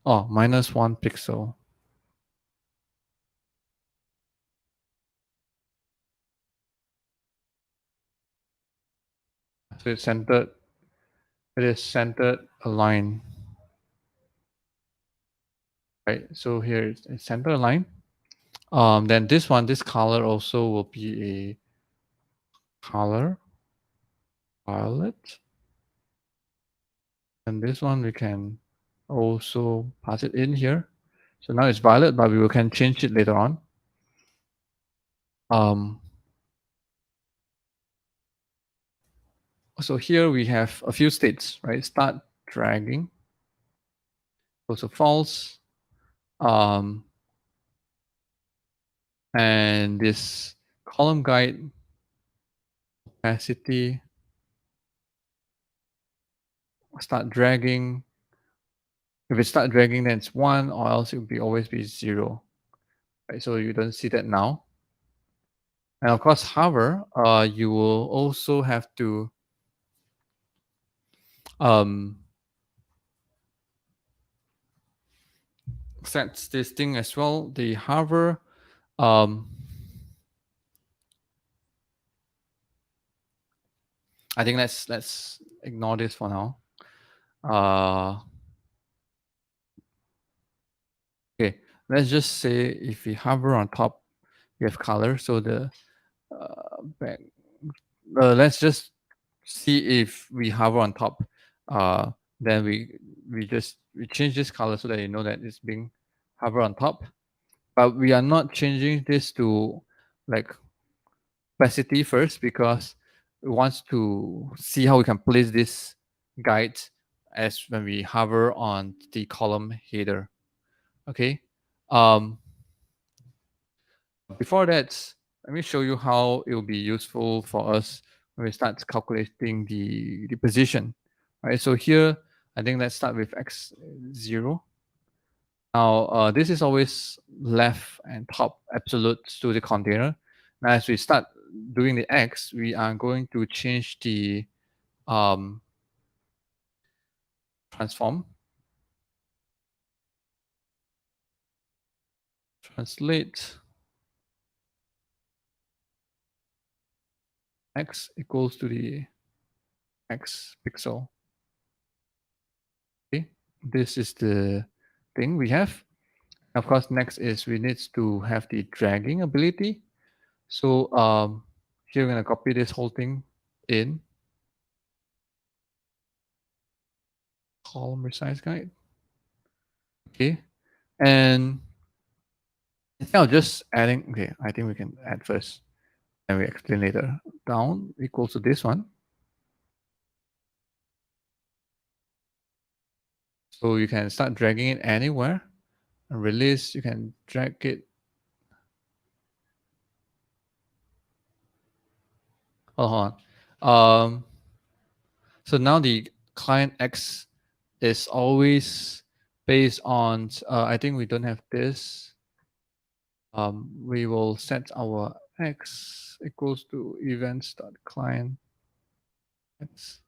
Oh, minus 1 pixel. So it's centered. It is centered align. Right. So here it's center align. Then this one, this color also will be a color violet. And this one we can also pass it in here. So now it's violet, but we can change it later on. So here we have a few states, right? Start dragging, also false. And this column guide opacity, start dragging. If it start dragging, then it's 1, or else it will be always be 0. Right? So you don't see that now. And of course, hover, you will also have to set this thing as well. The hover, I think let's ignore this for now. Okay, let's just say if we hover on top, we have color. So the back, let's just see if we hover on top. Then we change this color so that you know that it's being hover on top. But we are not changing this to like opacity first because we want to see how we can place this guide as when we hover on the column header. Okay. Before that, let me show you how it will be useful for us when we start calculating the position. All right, so here, I think let's start with x0. Now, this is always left and top absolute to the container. Now, as we start doing the x, we are going to change the transform. Translate x equals to the x pixel. Okay, this is the thing we have. Of course, next is we need to have the dragging ability. So here we're going to copy this whole thing in column resize guide. Okay, and instead of just adding, okay, I think we can add first and we explain later. Down equals to this one. So you can start dragging it anywhere. And release, you can drag it. Hold on. So now the client X is always based on, I think we don't have this. We will set our X equals to events.client X.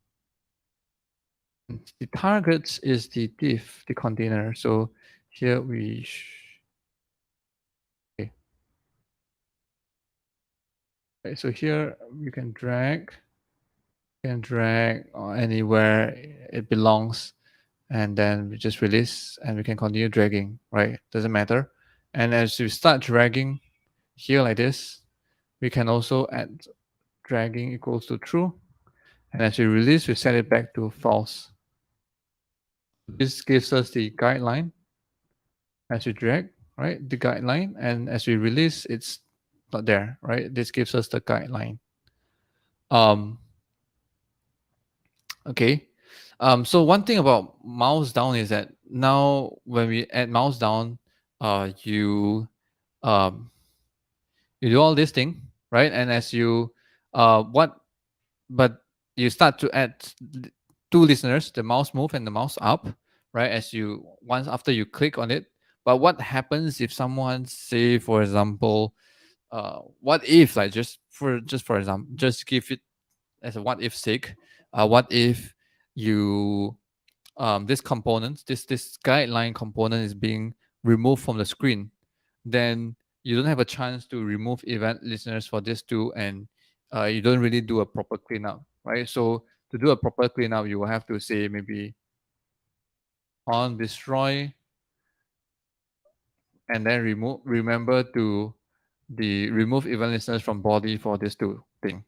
And the target is the div, the container. So here we, okay. Okay, so here you can drag anywhere it belongs, and then we just release and we can continue dragging, right? Doesn't matter. And as we start dragging here like this, we can also add dragging equals to true. And as we release, we set it back to false. This gives us the guideline as we drag, right? The guideline, and as we release, it's not there, right? This gives us the guideline. Um, okay. So one thing about mouse down is that now when we add mouse down, um, you do all this thing, right? And as you what but you start to add two listeners, the mouse move and the mouse up, right? As you once after you click on it. But what happens if someone say, for example, what if, like, just for example, just give it as a what if sake, what if you this component, this guideline component is being removed from the screen, then you don't have a chance to remove event listeners for this too, and you don't really do a proper cleanup, right? So to do a proper cleanup, you will have to say maybe on destroy, and then remember to the remove event listeners from body for this two thing.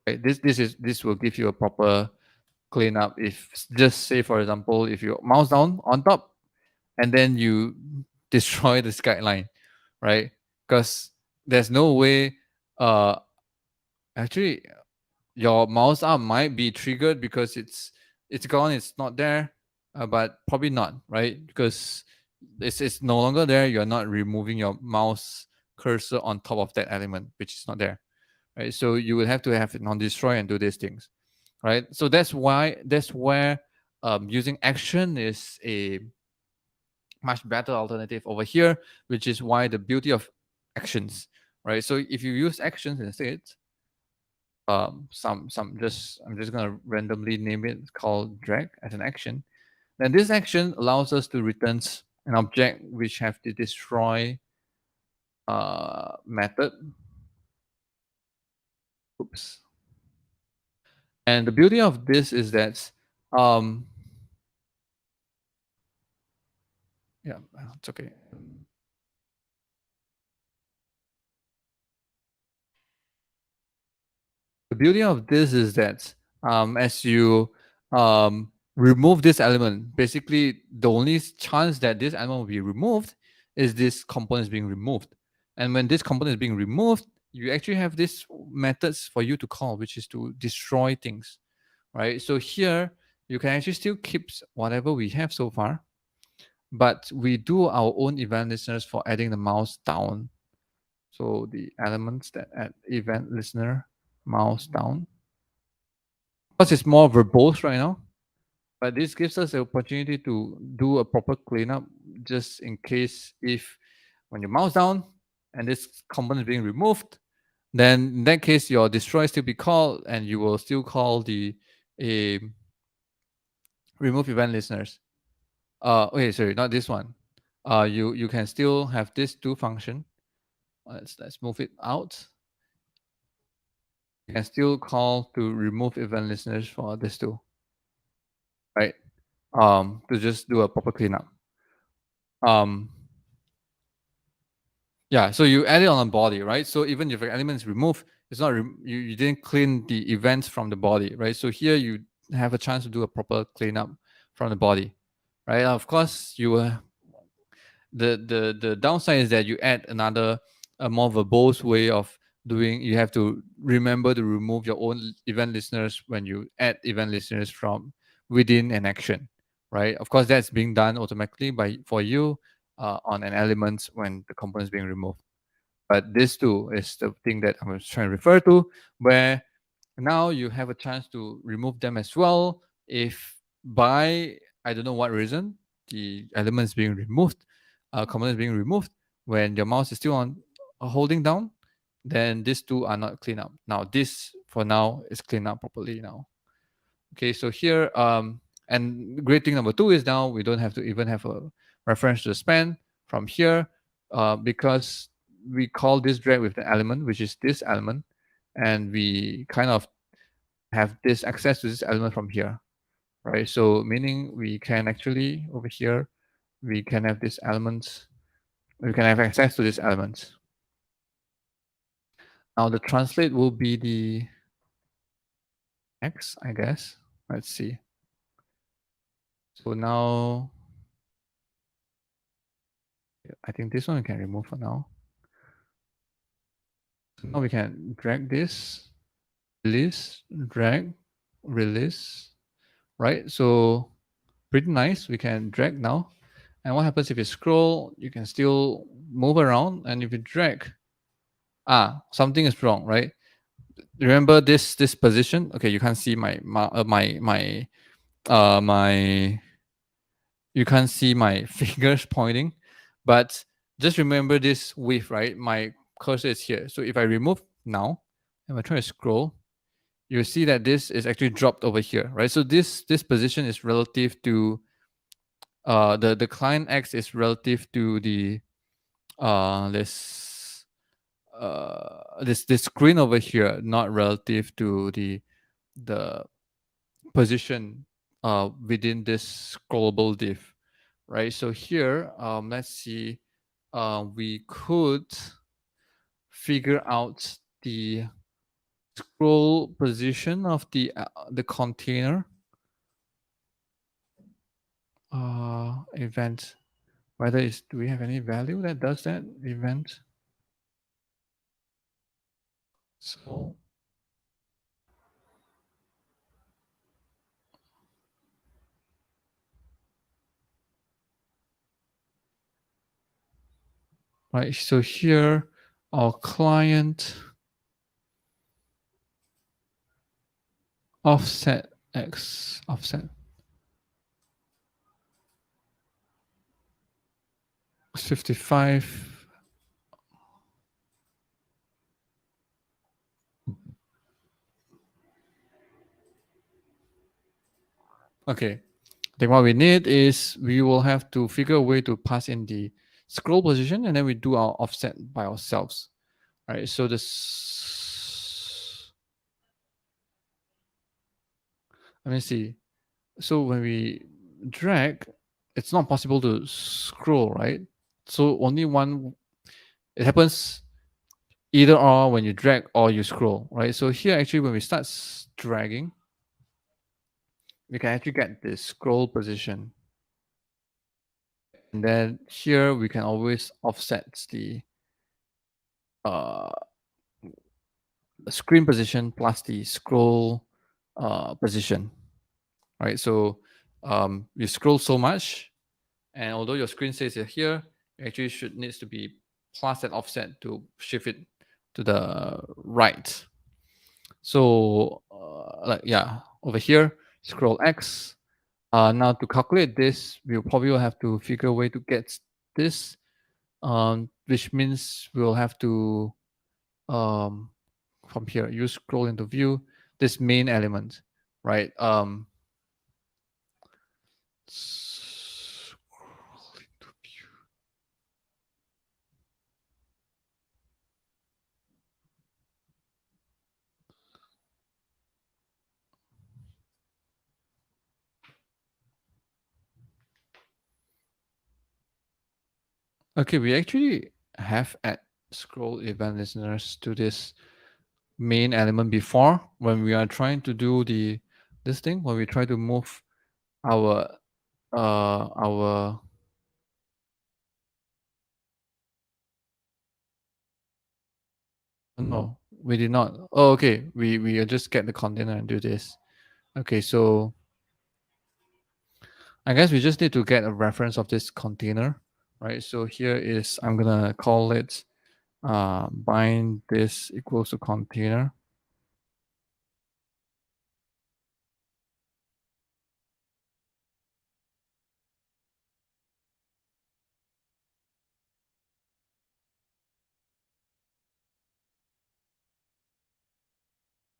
Right? This will give you a proper cleanup. If just say, for example, if you mouse down on top and then you destroy this guideline, right? Because there's no way uh actually your mouse arm might be triggered because it's gone, it's not there, but probably not, right? Because it's no longer there, you're not removing your mouse cursor on top of that element which is not there, right? So you will have to have it on destroy and do these things, right? So that's where using action is a much better alternative over here, which is why the beauty of actions, right? So if you use actions instead, some just I'm just gonna randomly name it called drag as an action. Then this action allows us to return an object which have the destroy method. Oops. And the beauty of this is that um yeah, it's okay. The beauty of this is that as you remove this element, basically the only chance that this element will be removed is this component is being removed. And when this component is being removed, you actually have these methods for you to call, which is to destroy things, right? So here you can actually still keep whatever we have so far, but we do our own event listeners for adding the mouse down. So the elements that add event listener mouse down, because it's more verbose right now. But this gives us the opportunity to do a proper cleanup, just in case if when you mouse down and this component is being removed, then in that case your destroy still be called, and you will still call the a remove event listeners. Okay, sorry, not this one. You can still have this do function. Let's move it out. You can still call to remove event listeners for this too, right? To just do a proper cleanup. Um, yeah, so you add it on a body, right? So even if an element is removed, it's not you didn't clean the events from the body, right? So here you have a chance to do a proper cleanup from the body, right? Of course, you will the downside is that you add another a more verbose way of doing. You have to remember to remove your own event listeners when you add event listeners from within an action, right? Of course, that's being done automatically by for you on an element when the component is being removed. But this too is the thing that I was trying to refer to, where now you have a chance to remove them as well if by I don't know what reason the element is being removed, component is being removed when your mouse is still on holding down, then these two are not cleaned up. Now this for now is cleaned up properly now. Okay, so here and great thing number two is now we don't have to even have a reference to the span from here, because we call this drag with the element, which is this element, and we kind of have this access to this element from here, right? So meaning we can actually over here, we can have this elements, we can have access to these elements. Now the translate will be the X, I guess. Let's see. So now I think this one we can remove for now. So now we can drag this, release, drag, release, right? So pretty nice. We can drag now. And what happens if you scroll, you can still move around. And if you drag, something is wrong, right? Remember this position? Okay, you can't see my you can't see my fingers pointing, but just remember this width, right? My cursor is here. So if I remove now and I try to scroll, you see that this is actually dropped over here, right? So this position is relative to the client X is relative to the this screen over here, not relative to the position within this scrollable div, right? So here, let's see, we could figure out the scroll position of the container event. Whether it's do we have any value that does that event? So right, so here our client offset x offset 55. Okay, then what we need is we will have to figure a way to pass in the scroll position, and then we do our offset by ourselves. All right, so this, let me see. So when we drag, it's not possible to scroll, right? So only one, it happens either or when you drag or you scroll, right? So here actually when we start dragging, we can actually get the scroll position. And then here we can always offset uh, the screen position plus the scroll position, right? So you scroll so much, and although your screen says it here, it actually should needs to be plus that offset to shift it to the right. So like yeah, over here, scroll X. Now to calculate this, we'll probably have to figure a way to get this, which means we'll have to um, from here, you scroll into view, this main element, right? Scroll into view. Okay, we actually have add scroll event listeners to this main element before when we are trying to do this thing when we try to move our our no, we did not. Oh, okay, we just get the container and do this. Okay, so I guess we just need to get a reference of this container, right? So here is, I'm gonna call it bind this equals to container.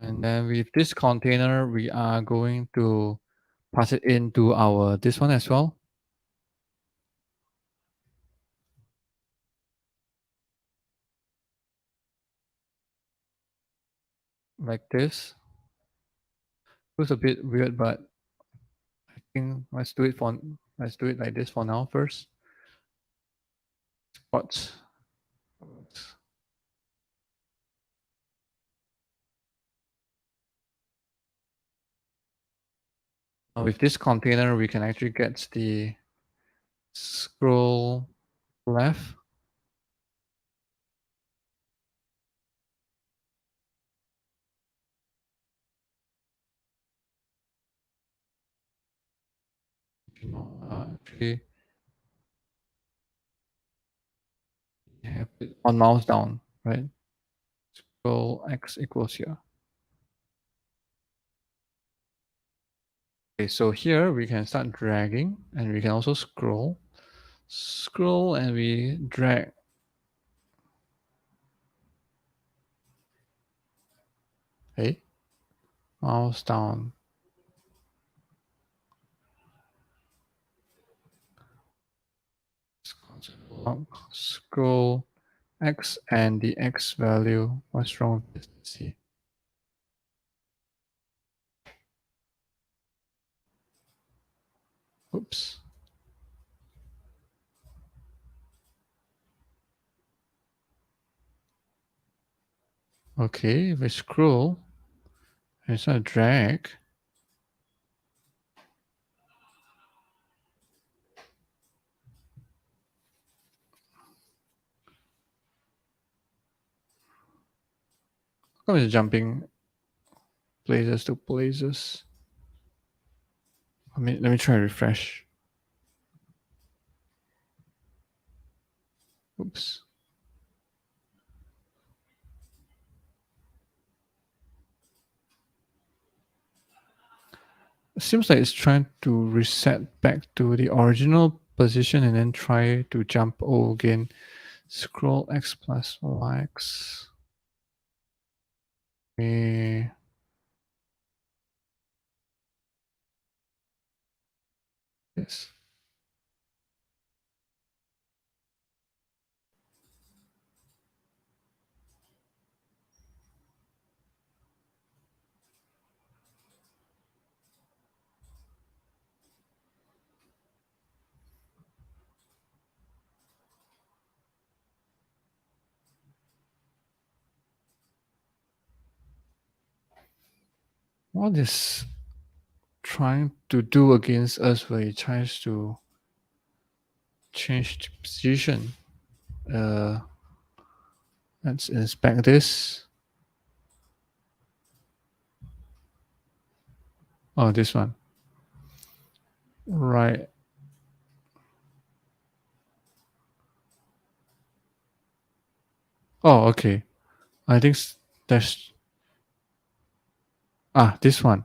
And then with this container, we are going to pass it into our this one as well, like this. It was a bit weird, but I think let's do it like this for now first. But with this container, we can actually get the scroll left. Actually, have it on mouse down, right? Scroll X equals here. Okay, so here we can start dragging and we can also scroll. Scroll and we drag. Okay, mouse down. Scroll X and the X value. What's wrong with this? Let's see. Oops. Okay, if we scroll and start drag. How come it's jumping places to places? Let me try refresh. Oops. It seems like it's trying to reset back to the original position and then try to jump O again. Scroll X plus X. Okay. Yes. What is trying to do against us when it tries to change the position? Let's inspect this. Oh, this one. Right. Oh, okay. I think there's this one.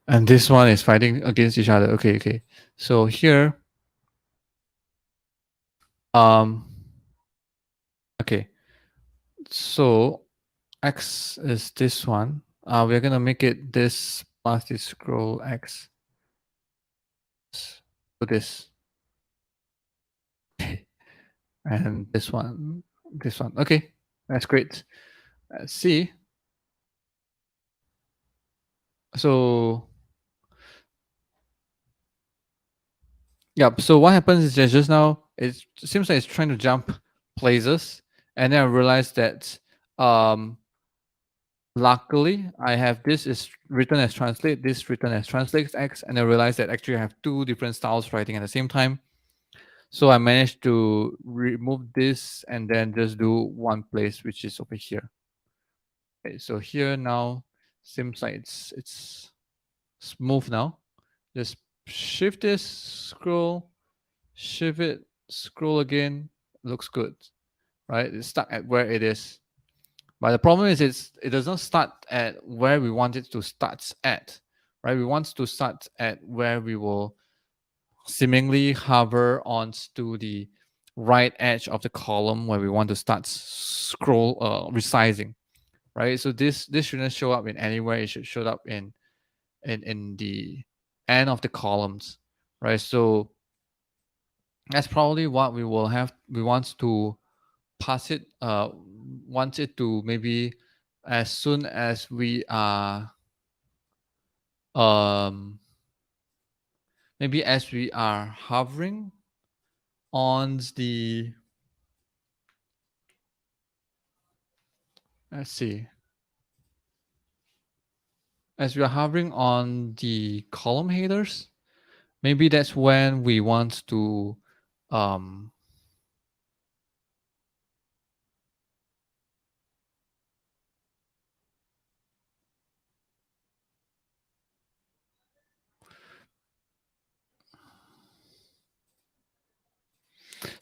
And this one is fighting against each other. Okay, okay. So here, um, okay. So X is this one. We're gonna make it this plus this scroll X. So this and this one, this one. Okay, that's great. Let's see. So yeah. So what happens is that just now it seems like it's trying to jump places, and then I realized that luckily, I have this is written as translate, this written as translate X, and I realized that actually I have two different styles writing at the same time. So I managed to remove this and then just do one place, which is over here. Okay, so here now seems like it's smooth now. Just shift this, scroll, shift it, scroll again. Looks good, right? It's stuck at where it is. But the problem is it does not start at where we want it to start at, right? We want to start at where we will seemingly hover onto the right edge of the column where we want to start scroll resizing, right? So this shouldn't show up in anywhere. It should show up in the end of the columns, right? So that's probably what we will have. We want to pass it want it to maybe as soon as we are um maybe as we are hovering on the let's see as we are hovering on the column headers, maybe that's when we want to um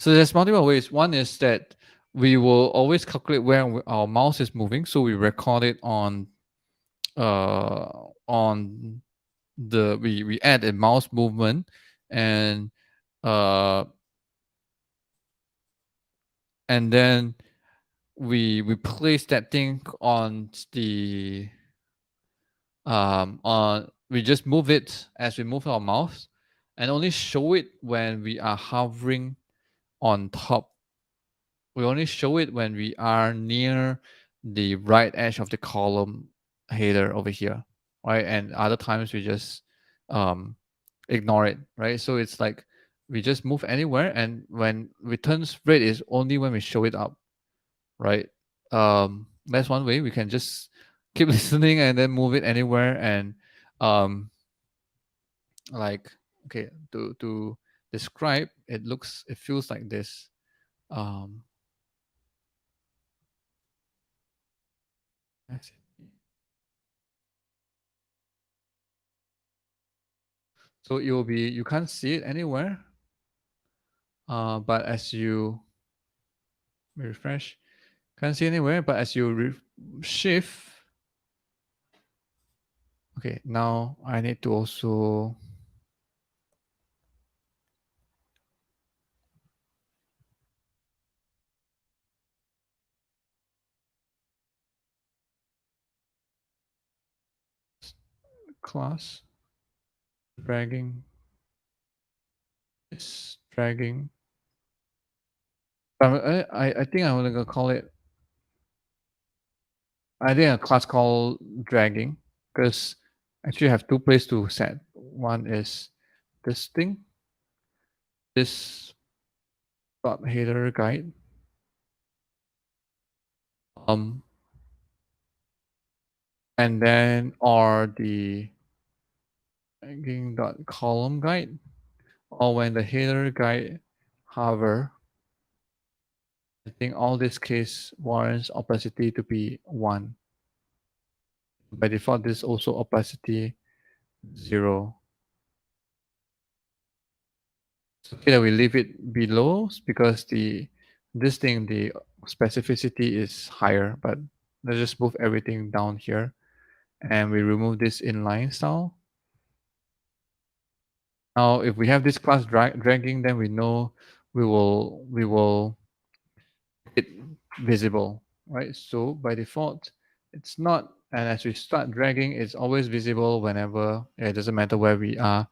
So there's multiple ways. One is that we will always calculate where our mouse is moving, so we record it uh on we add a mouse movement, and uh and then we place that thing on the on we just move it as we move our mouse, and only show it when we are hovering on top. We only show it when we are near the right edge of the column header over here, right? And other times we just um, ignore it, right? So it's like we just move anywhere, and when returns red is only when we show it up, right? That's one way. We can just keep listening and then move it anywhere, and um, like okay, to describe, it feels like this. Um, let's see. So it will be, you can't see it anywhere, but as you refresh, can't see anywhere, but as you shift, okay, now I need to also class dragging, is dragging. I think I'm gonna call it, I think a class called dragging, because actually I have two places to set. One is this thing, this dot header guide, um, and then or the dragging dot column guide, or when the header guide hover. I think all this case warrants opacity to be 1. By default, this is also opacity 0. It's okay that we leave it below because this thing, the specificity is higher, but let's just move everything down here, and we remove this inline style. Now, if we have this class dragging, then we know we will it visible, right? So by default, it's not, and as we start dragging, it's always visible whenever, it doesn't matter where we are.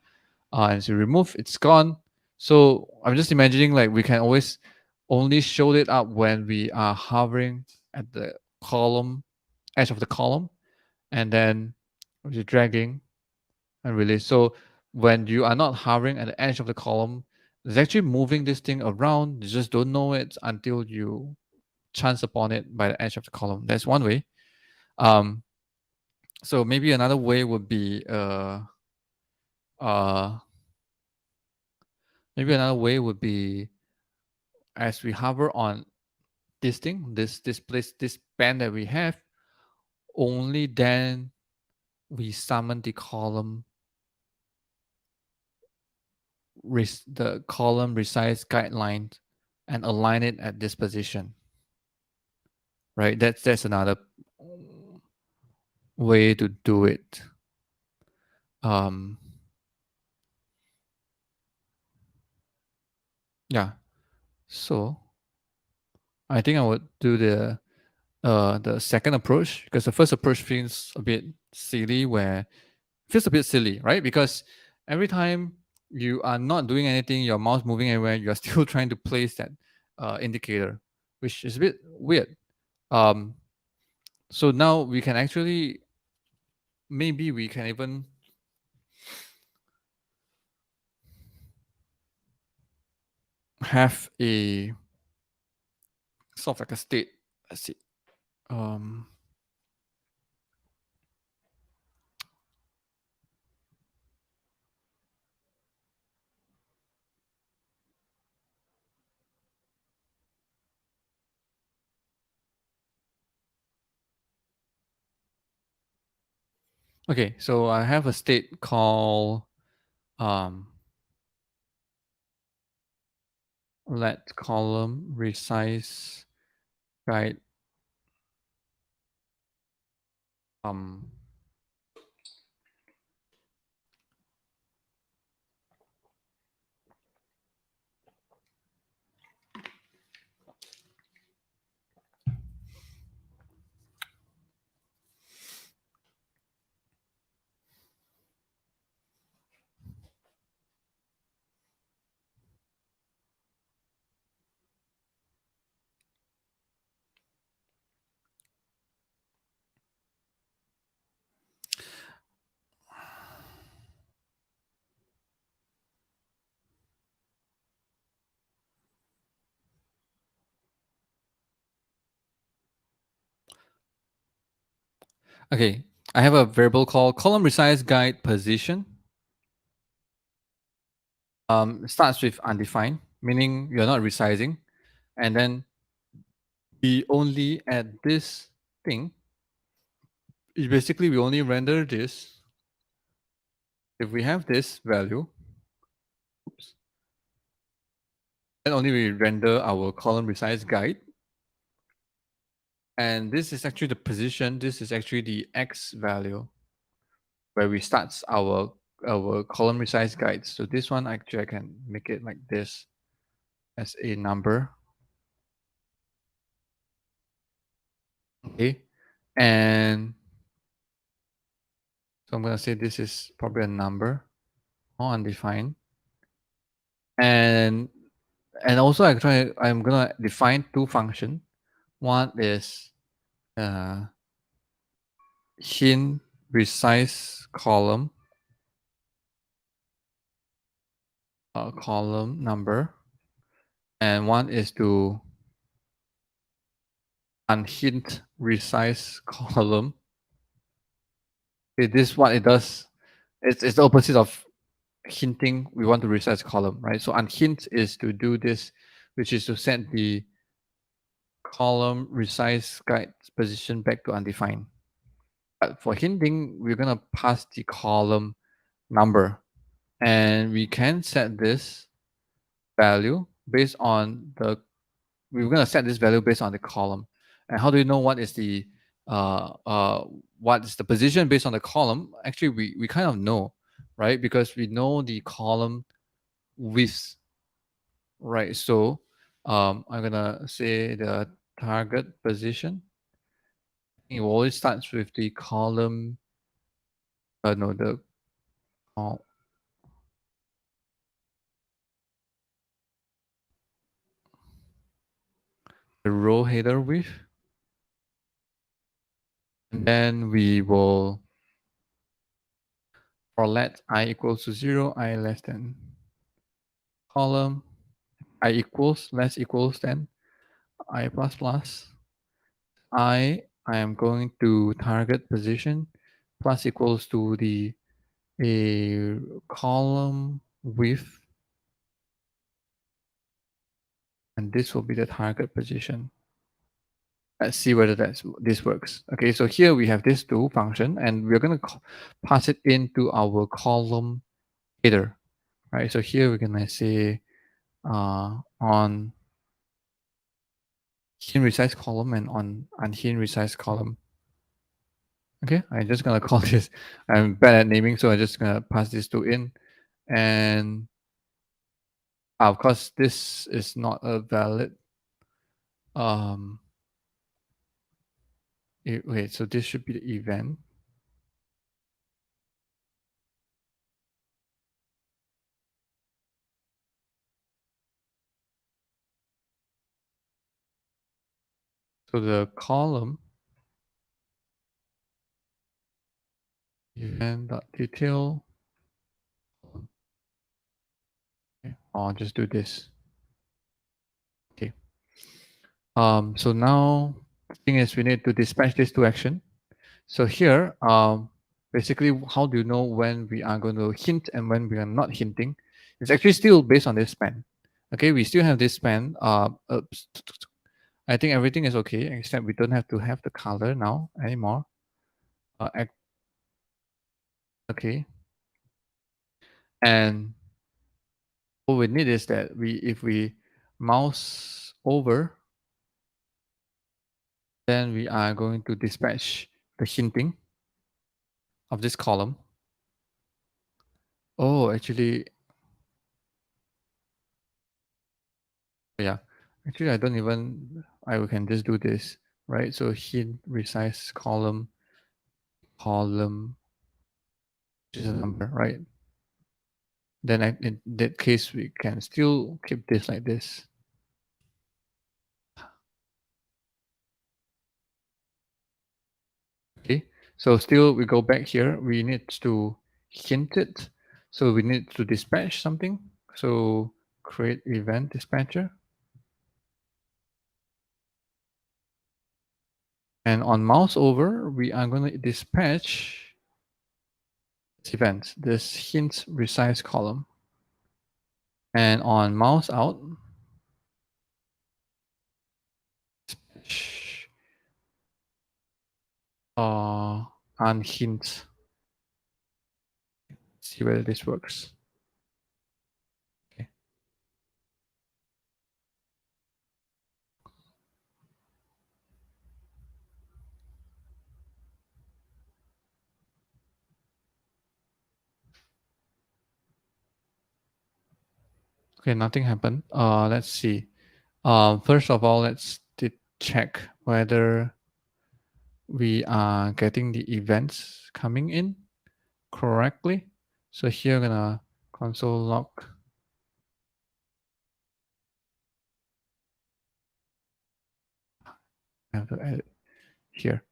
And as we remove, it's gone. So I'm just imagining like we can always only show it up when we are hovering at the column, edge of the column, and then we're dragging and release. So when you are not hovering at the edge of the column, it's actually moving this thing around. You just don't know it until you chance upon it by the edge of the column. That's one way. Um, so maybe another way would be uh, maybe another way would be as we hover on this thing, this place, this band that we have, only then we summon the column the column resize guideline and align it at this position. Right? That's another way to do it. Um, yeah. So I think I would do the second approach, because the first approach feels a bit silly, right? Because every time you are not doing anything, your mouse moving anywhere, you are still trying to place that indicator, which is a bit weird. Um, so now we can actually, maybe we can even have a sort of like a state. Let's see. Um, okay, so I have a state called um, let column resize guide um okay. I have a variable called column resize guide position. Starts with undefined, meaning you're not resizing, and then we only add this thing. Basically, we only render this if we have this value. Oops. Then only we render our column resize guide. And this is actually the position. This is actually the X value where we start our column resize guide. So this one actually I can make it like this as a number. Okay. And so I'm gonna say this is probably a number or undefined. And also I'm gonna define two functions. One is hint resize column column number, and one is to unhint resize column. Okay, this is what it does. It's the opposite of hinting. We want to resize column, right? So unhint is to do this, which is to set the column resize guide position back to undefined. But for hinting, we're gonna pass the column number, and we can set this value based on the we're going to set this value based on the column. And how do you know uh, uh, what is the position based on the column? Actually, we kind of know, right? Because we know the column width, right? So I'm gonna say the target position. It always starts with the column. No, uh, the row header width, and then we will for let I equals to 0, I less than column, I equals less equals than I plus plus. I am going to target position plus equals to the a column width, and this will be the target position. Let's see whether this works. Okay, so here we have this two function, and we're going to pass it into our column header. Right, so here we're going to say on hint resize column and on unhint resize column. Okay, I'm just gonna call this. I'm bad at naming, so I'm just gonna pass this to in, and of course this is not a valid. Um, wait, so this should be the event. So the column event.detail. Okay, I'll just do this. Okay. So now the thing is we need to dispatch this to action. So here, basically, how do you know when we are going to hint and when we are not hinting? It's actually still based on this span. Okay, we still have this span. I think everything is okay, except we don't have to have the color now anymore. Okay, and what we need is that if we mouse over, then we are going to dispatch the hinting of this column. Oh, actually, yeah. Actually, I don't even, I can just do this, right? So hint resize column, column, which is a number, right? Then in that case, we can still keep this like this. Okay, so still we go back here. We need to hint it. So we need to dispatch something. So create event dispatcher. And on mouse over, we are going to dispatch this event, this hint resize column. And on mouse out, dispatch unhint. See whether this works. Okay. Okay, nothing happened. Let's see. First of all, let's check whether we are getting the events coming in correctly. So here, I'm gonna console log. I have to edit here.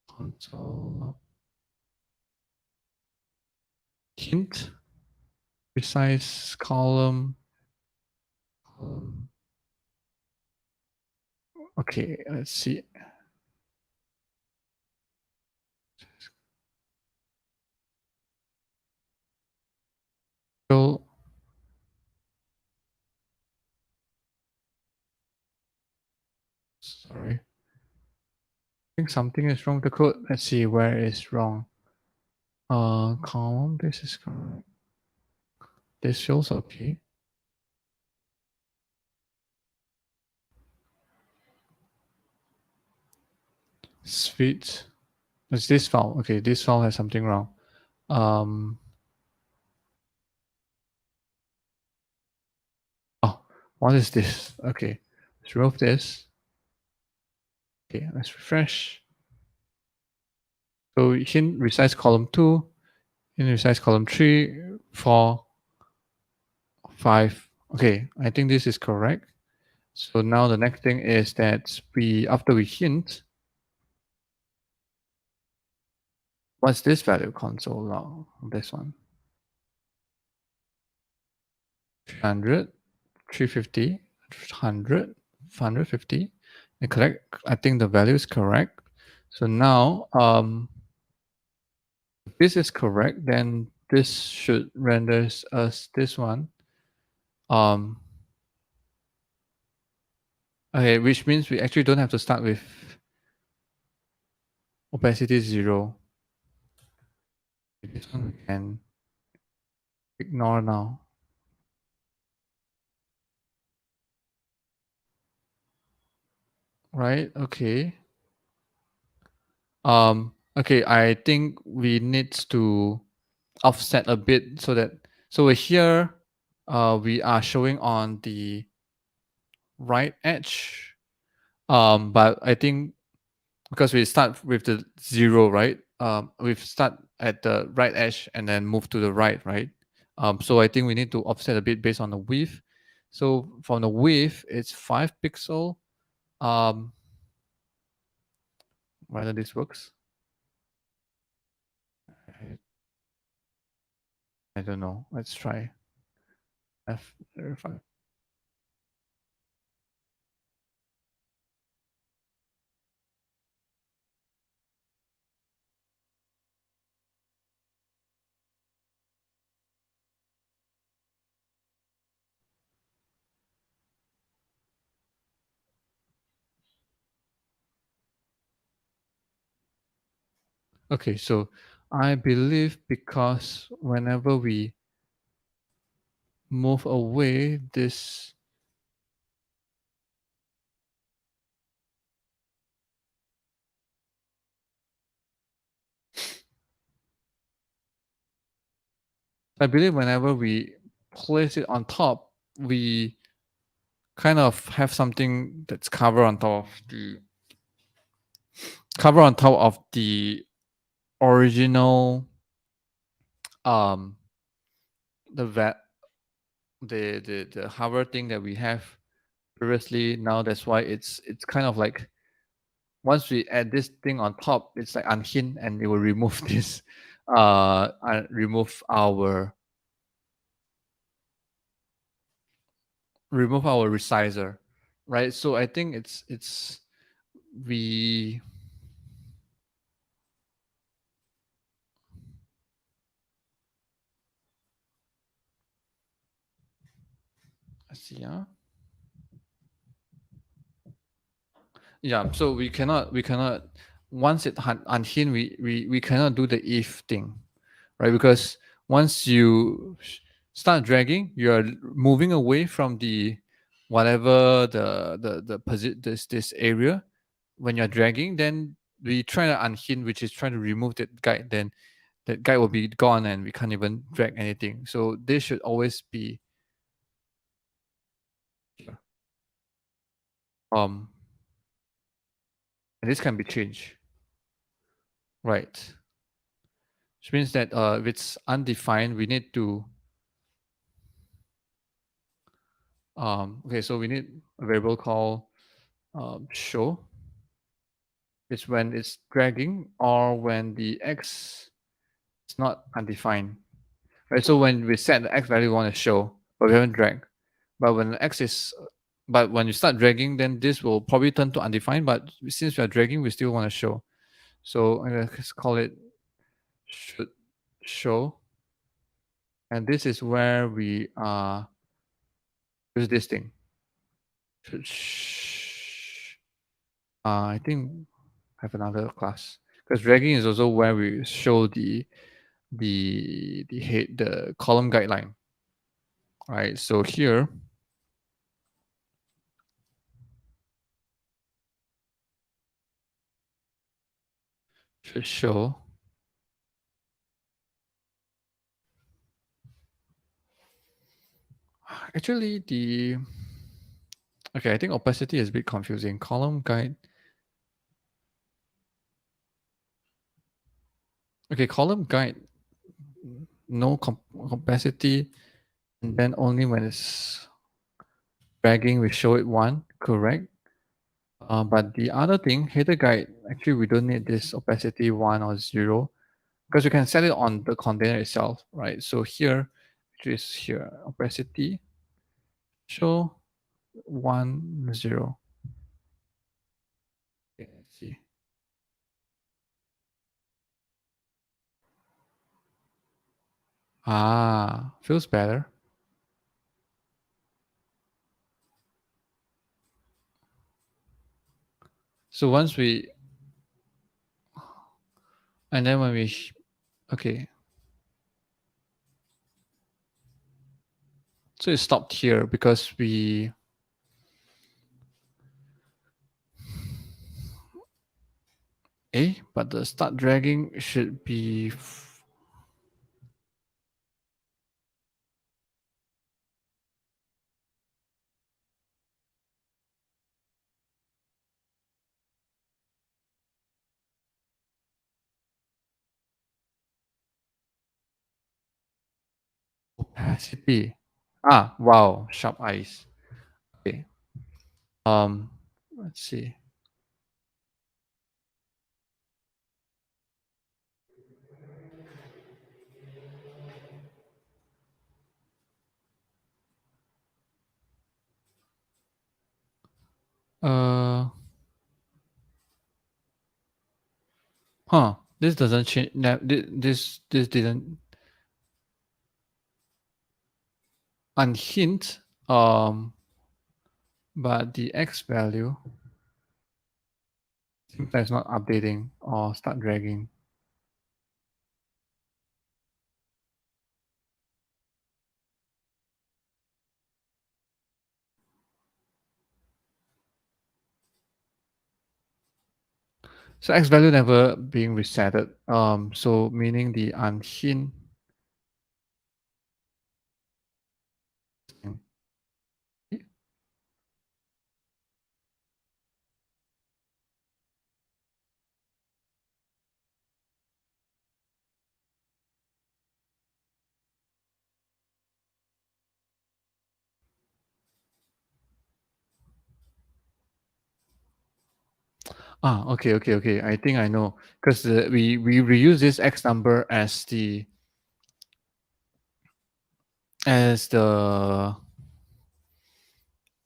Console log. Hint precise column. Okay, let's see. So sorry. I think something is wrong with the code. Let's see where is wrong. Column, this is correct. This feels okay. Sweet. It's this file. Okay, this file has something wrong. Oh, what is this? Okay, let's remove this. Okay, let's refresh. So hint resize column 2, hint resize column 3, 4, 5. Okay, I think this is correct. So now the next thing is that after we hint, what's this value console log? This one. 300, 350, 100, 150. And correct. I think the value is correct. So now, if this is correct, then this should render us this one. Okay, which means we actually don't have to start with opacity 0. This one we can ignore now. Right? Okay. Okay, I think we need to offset a bit so here we are showing on the right edge. But I think because we start with the 0, right? We start at the right edge and then move to the right, right? So I think we need to offset a bit based on the width. So from the width, it's 5 pixel. Whether this works, I don't know. Let's try F5. Okay, so I believe because whenever we move away this. I believe whenever we place it on top, we kind of have something that's cover on top of the original um the vat the hover thing that we have previously. Now that's why it's kind of like once we add this thing on top, it's like unhinged and it will remove this remove our resizer, right? So I think it's we let's see, yeah. Yeah, so we cannot once it unhinged, we cannot do the if thing, right? Because once you start dragging, you're moving away from the whatever this area. When you're dragging, then we try to unhinge, which is trying to remove that guide. Then that guide will be gone, and we can't even drag anything. So this should always be um, and this can be changed, right? Which means that if it's undefined, we need to okay, so we need a variable called show. It's when it's dragging or when the x is not undefined. Right. So when we set the x value we want to show, but we haven't dragged. But when the x is but when you start dragging, then this will probably turn to undefined. But since we are dragging, we still want to show. So let's call it should show. And this is where we use this thing. Should I think have another class because dragging is also where we show the column guideline. Right. So here should show actually the okay. I think opacity is a bit confusing. Column guide. Okay, column guide. No opacity, and then only when it's dragging we show it one. Correct. But the other thing, header guide, actually we don't need this opacity 1 or 0 because you can set it on the container itself, right? So here, which is here, opacity, show 1 0. Okay, let's see. Ah, feels better. So once we, and then when we, okay. So it stopped here because we, but the start dragging should be opacity. Ah, wow, sharp eyes. Okay. Let's see. Uh, huh. This doesn't change. This didn't unhint. But the x value seems like it's not updating or start dragging. So x value never being resetted. So meaning the unhinged. Okay. I think I know because we reuse this x number as the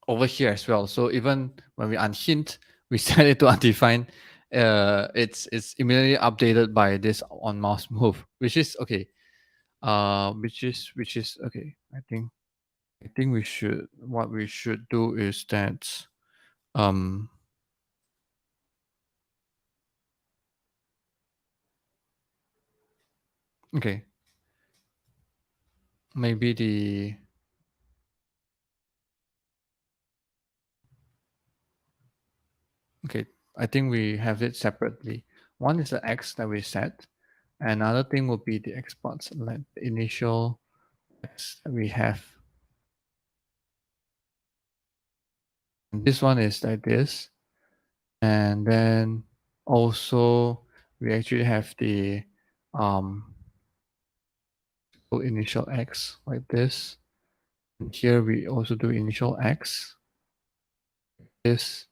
over here as well. So even when we unhint, we set it to undefined. It's immediately updated by this on mouse move, which is okay. Which is okay. I think we should what we should do is that um okay, maybe the okay, I think we have it separately. One is the x that we set. Another thing will be the exports, like the initial x that we have. And this one is like this. And then also we actually have the um initial x like this. And here we also do initial x. This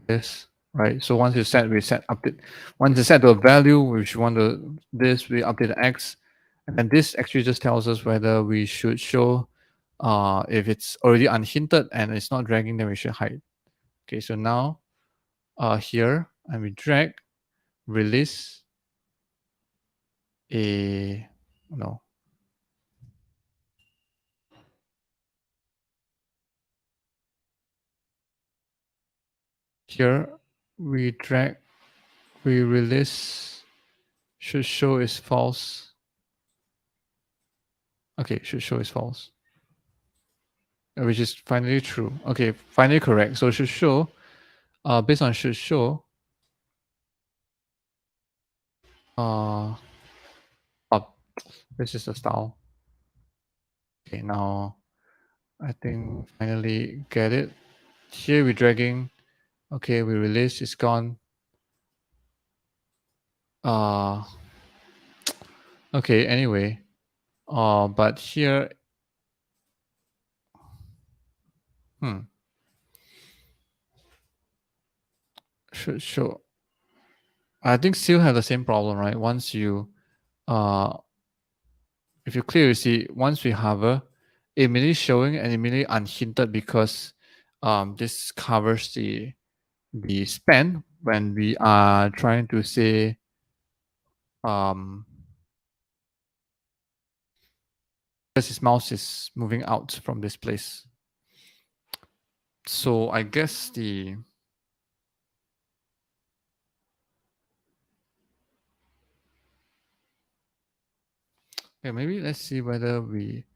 this, right? So once you set, we set update. Once you set to a value, which we want to this, we update the x, and then this actually just tells us whether we should show, if it's already unhinted and it's not dragging, then we should hide. Okay, so now, here, and we drag, release a no. Here we drag, we release, should show is false. Okay, should show is false. Which is finally true. Okay, finally correct. So should show, based on should show, uh, oh, this is the style. Okay, now I think finally get it. Here we're dragging. Okay, we release, it's gone. Uh, okay, anyway. But here, hmm, should show. I think still have the same problem, right? Once you, uh, if you clear, you see, once we hover, immediately showing and immediately unhinted because this covers the span when we are trying to say um because his mouse is moving out from this place. So I guess the okay, maybe let's see whether we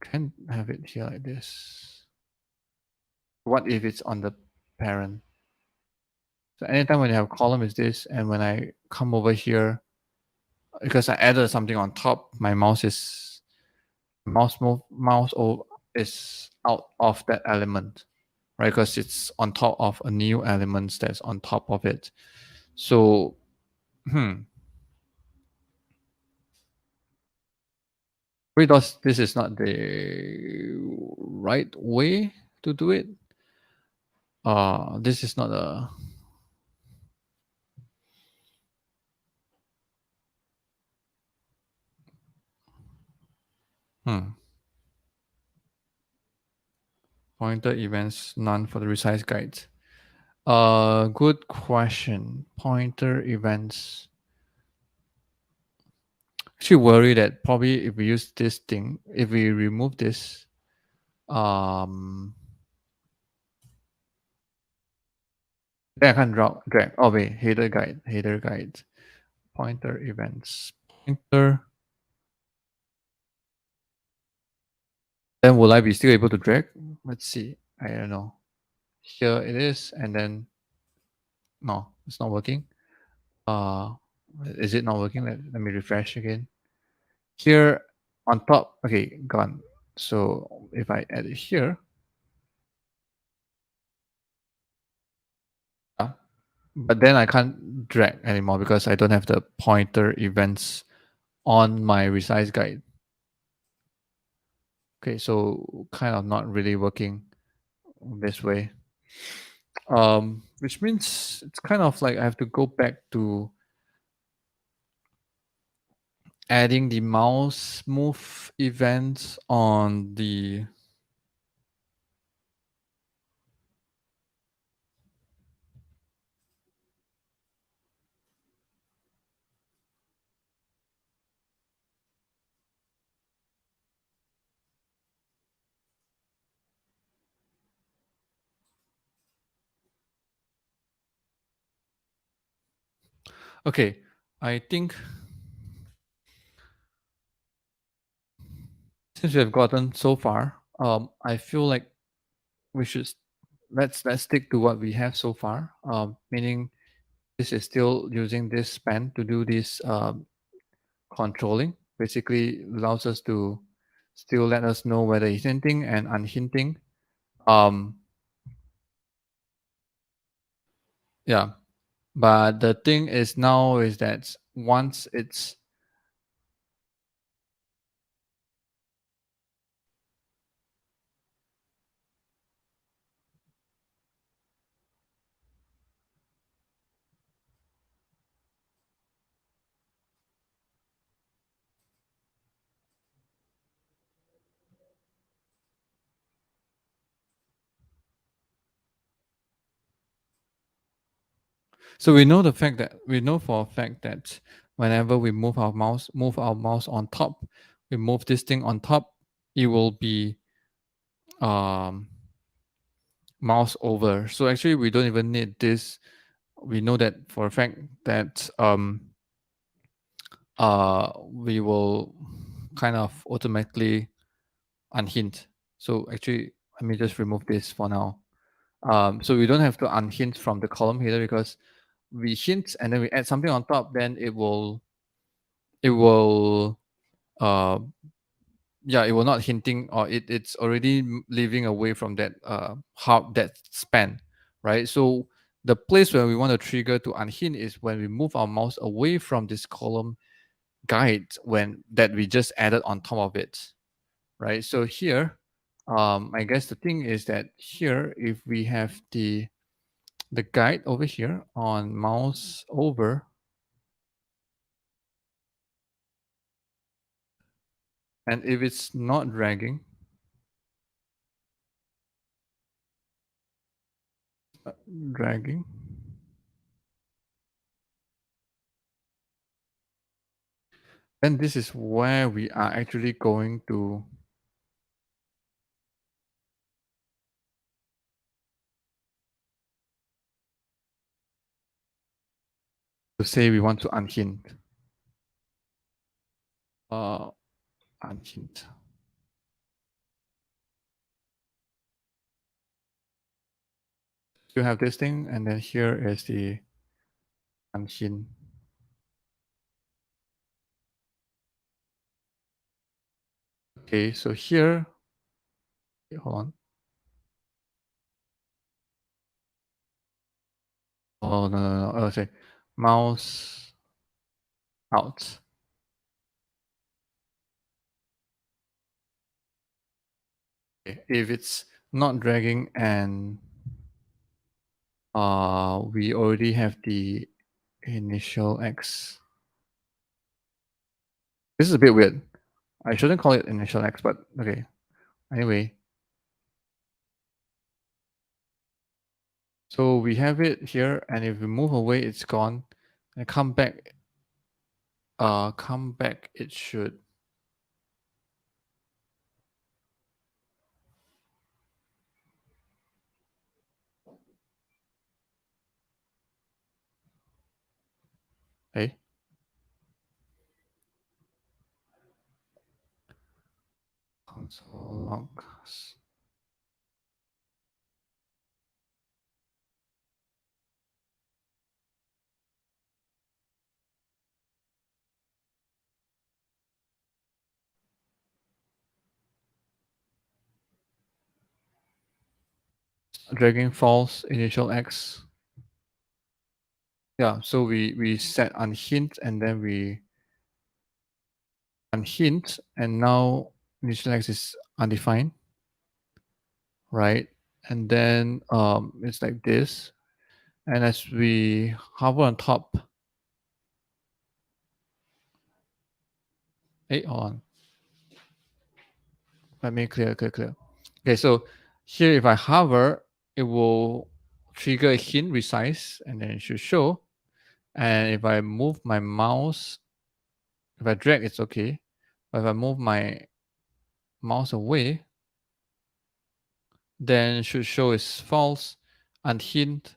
can have it here like this. What if it's on the parent? So anytime when you have column is this, and when I come over here, because I added something on top, my mouse is out of that element, right? Because it's on top of a new element that's on top of it. So, wait, this is not the right way to do it. This is not a pointer events, none for the resize guides. Good question. Pointer events. Actually, worry that probably if we use this thing, if we remove this, um, Then I can't drag. Oh wait, header guide, pointer events, pointer. Then will I be still able to drag? Let's see. I don't know. Here it is, and then no, it's not working. Uh, is it not working? Let me refresh again. Here on top, okay, gone. So if I add it here, yeah, but then I can't drag anymore because I don't have the pointer events on my resize guide. Okay, so kind of not really working this way. Which means it's kind of like I have to go back to adding the mouse move events on the. Okay, I think since we have gotten so far, I feel like we should let's stick to what we have so far. Meaning this is still using this span to do this controlling. Basically allows us to still let us know whether it's hinting and unhinting. Um, yeah, but the thing is now is that once it's so we know for a fact that whenever we move our mouse on top, we move this thing on top, it will be um mouse over. So actually we don't even need this. We know that for a fact that we will kind of automatically unhint. So actually let me just remove this for now. So we don't have to unhint from the column header because we hint and then we add something on top, then it will uh yeah, it will not hinting, or it's already leaving away from that how that span, right? So the place where we want to trigger to unhint is when we move our mouse away from this column guide when that we just added on top of it, right? So here I guess the thing is that here if we have the guide over here on mouse over, and if it's not dragging, dragging, then this is where we are actually going to say we want to unhint. Uh, unhint. You have this thing, and then here is the unhint. Okay, so here, wait, hold on. Oh no. Oh, sorry. Mouse out. Okay. If it's not dragging and we already have the initial X. This is a bit weird. I shouldn't call it initial X, but okay. Anyway, so we have it here, and if we move away, it's gone. And come back, it should. console log dragging false initial x. Yeah, so we set unhinged and then we unhinged and now initial x is undefined, right? And then it's like this. And as we hover on top, hey, hold on. Let me clear. Okay, so here if I hover, it will trigger a hint resize and then it should show. And if I move my mouse, if I drag, it's okay. But if I move my mouse away, then should show is false, unhinged.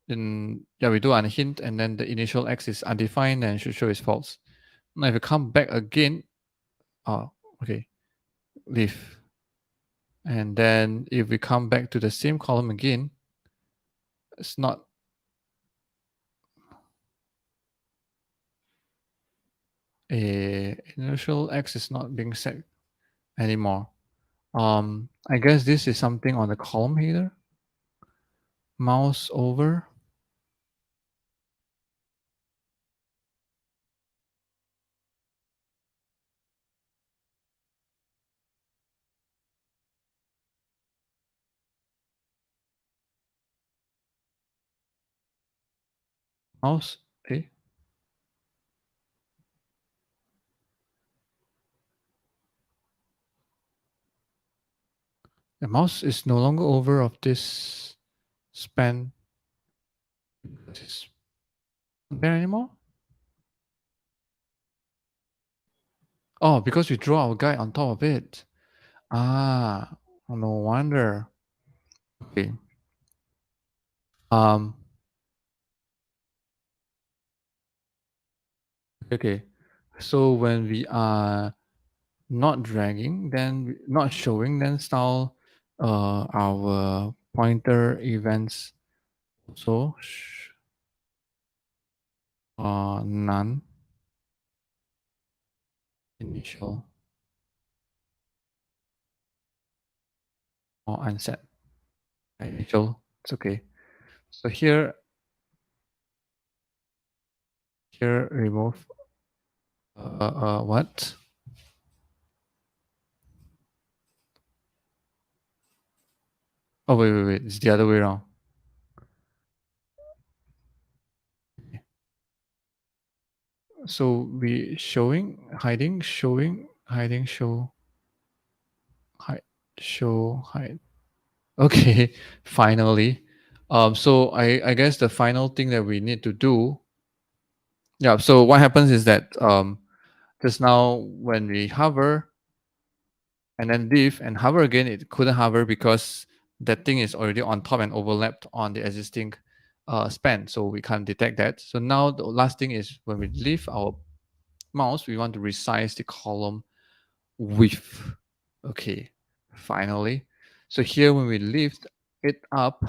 Then yeah, we do unhinged, and then the initial x is undefined, and should show is false. Now if you come back again, oh, okay, leave. And then if we come back to the same column again, it's not a initial x is not being set anymore. I guess this is something on the column header. Mouse over. Mouse, okay. The mouse is no longer over of this span. This there anymore? Oh, because we draw our guide on top of it. Ah, no wonder. Okay. Um. Okay. So when we are not dragging, then not showing, then style our pointer events. So none initial or unset initial. It's okay. So here remove what? Oh wait. It's the other way around. So we showing, hiding, showing, hiding, hide, show, hide. Okay, finally. So I guess the final thing that we need to do. Yeah. So what happens is that just now when we hover and then leave and hover again, it couldn't hover because that thing is already on top and overlapped on the existing span, so we can't detect that. So now the last thing is when we leave our mouse, we want to resize the column width. Okay, finally. So here when we lift it up,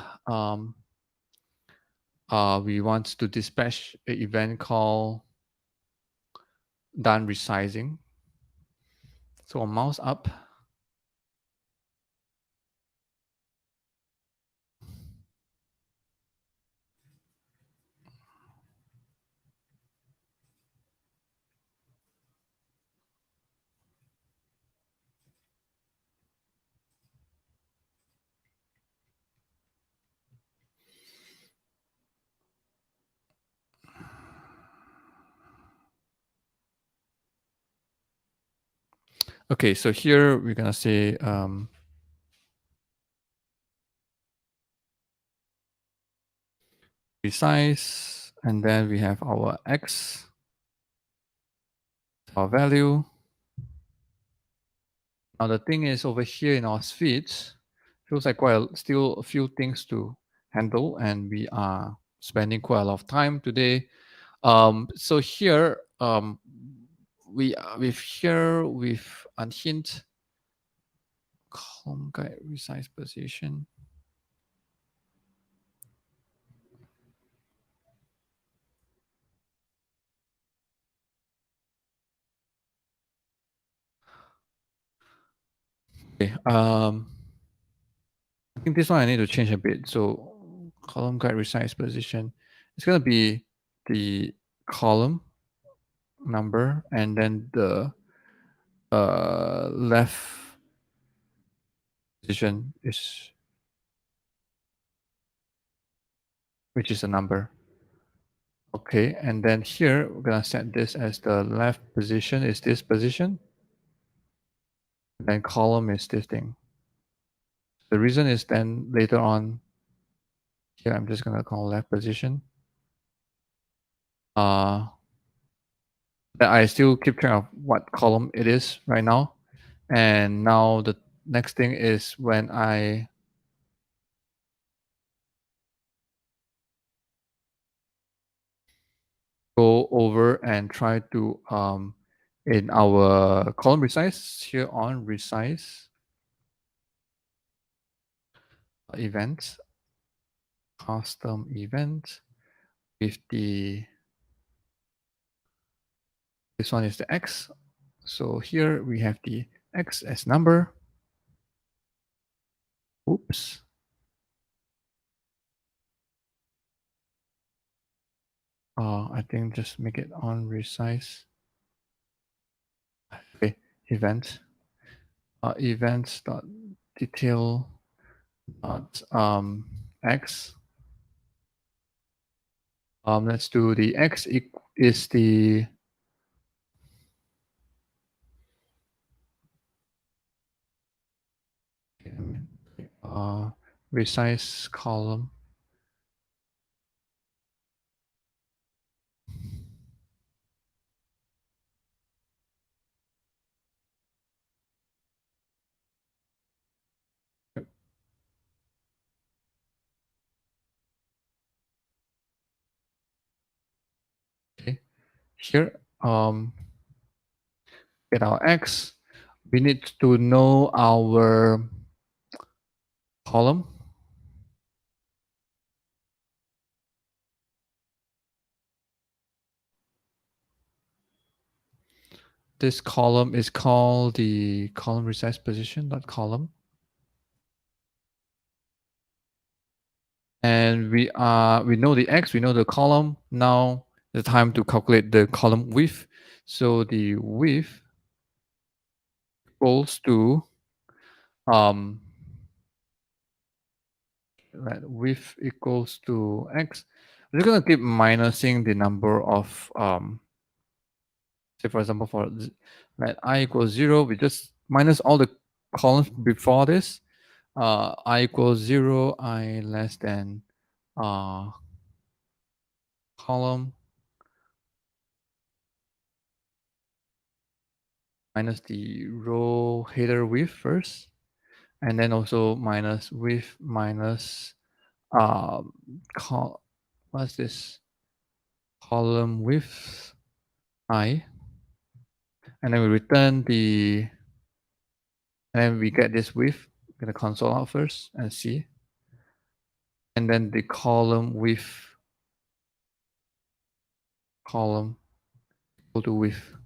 we want to dispatch an event called done resizing. So on mouse up. Okay, so here we're gonna say resize, and then we have our x, our value. Now the thing is over here in our feeds, feels like still a few things to handle, and we are spending quite a lot of time today. So here with unhinged, column guide resize position. Okay. I think this one I need to change a bit. So column guide resize position. It's gonna be the column number and then the left position is, which is a number. Okay, and then here we're gonna set this as the left position is this position, and then column is this thing. The reason is then later on here I'm just gonna call left position. That I still keep track of what column it is right now. And now the next thing is when I go over and try to in our column resize here on resize events, custom event with the, this one is the X. So here we have the X as number. Oops. I think just make it on resize. Okay, event. Events dot detail dot X. Let's do the X is the resize column. Okay, here get our X. We need to know our column. This column is called the column resize position dot column. And we know the X, we know the column. Now the time to calculate the column width. So the width equals to width equals to X. We're just gonna keep minusing the number of say for example for I equals 0, we just minus all the columns before this. I equals 0, I less than column minus the row header width first, and then also minus width minus what's this, column width I, and then we return the, and then we get this width. I'm gonna console out first and see, and then the column width column equal to width.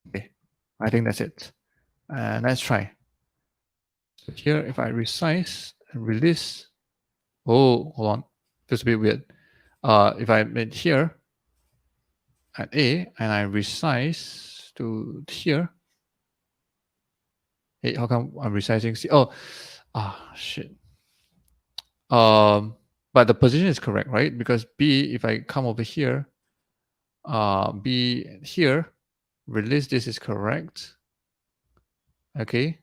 Okay, I think that's it. And let's try. So here, if I resize and release, oh, hold on, feels a bit weird. If I made here at A and I resize to here, hey, how come I'm resizing C? Oh, shit. But the position is correct, right? Because B, if I come over here, B here, release this is correct. Okay,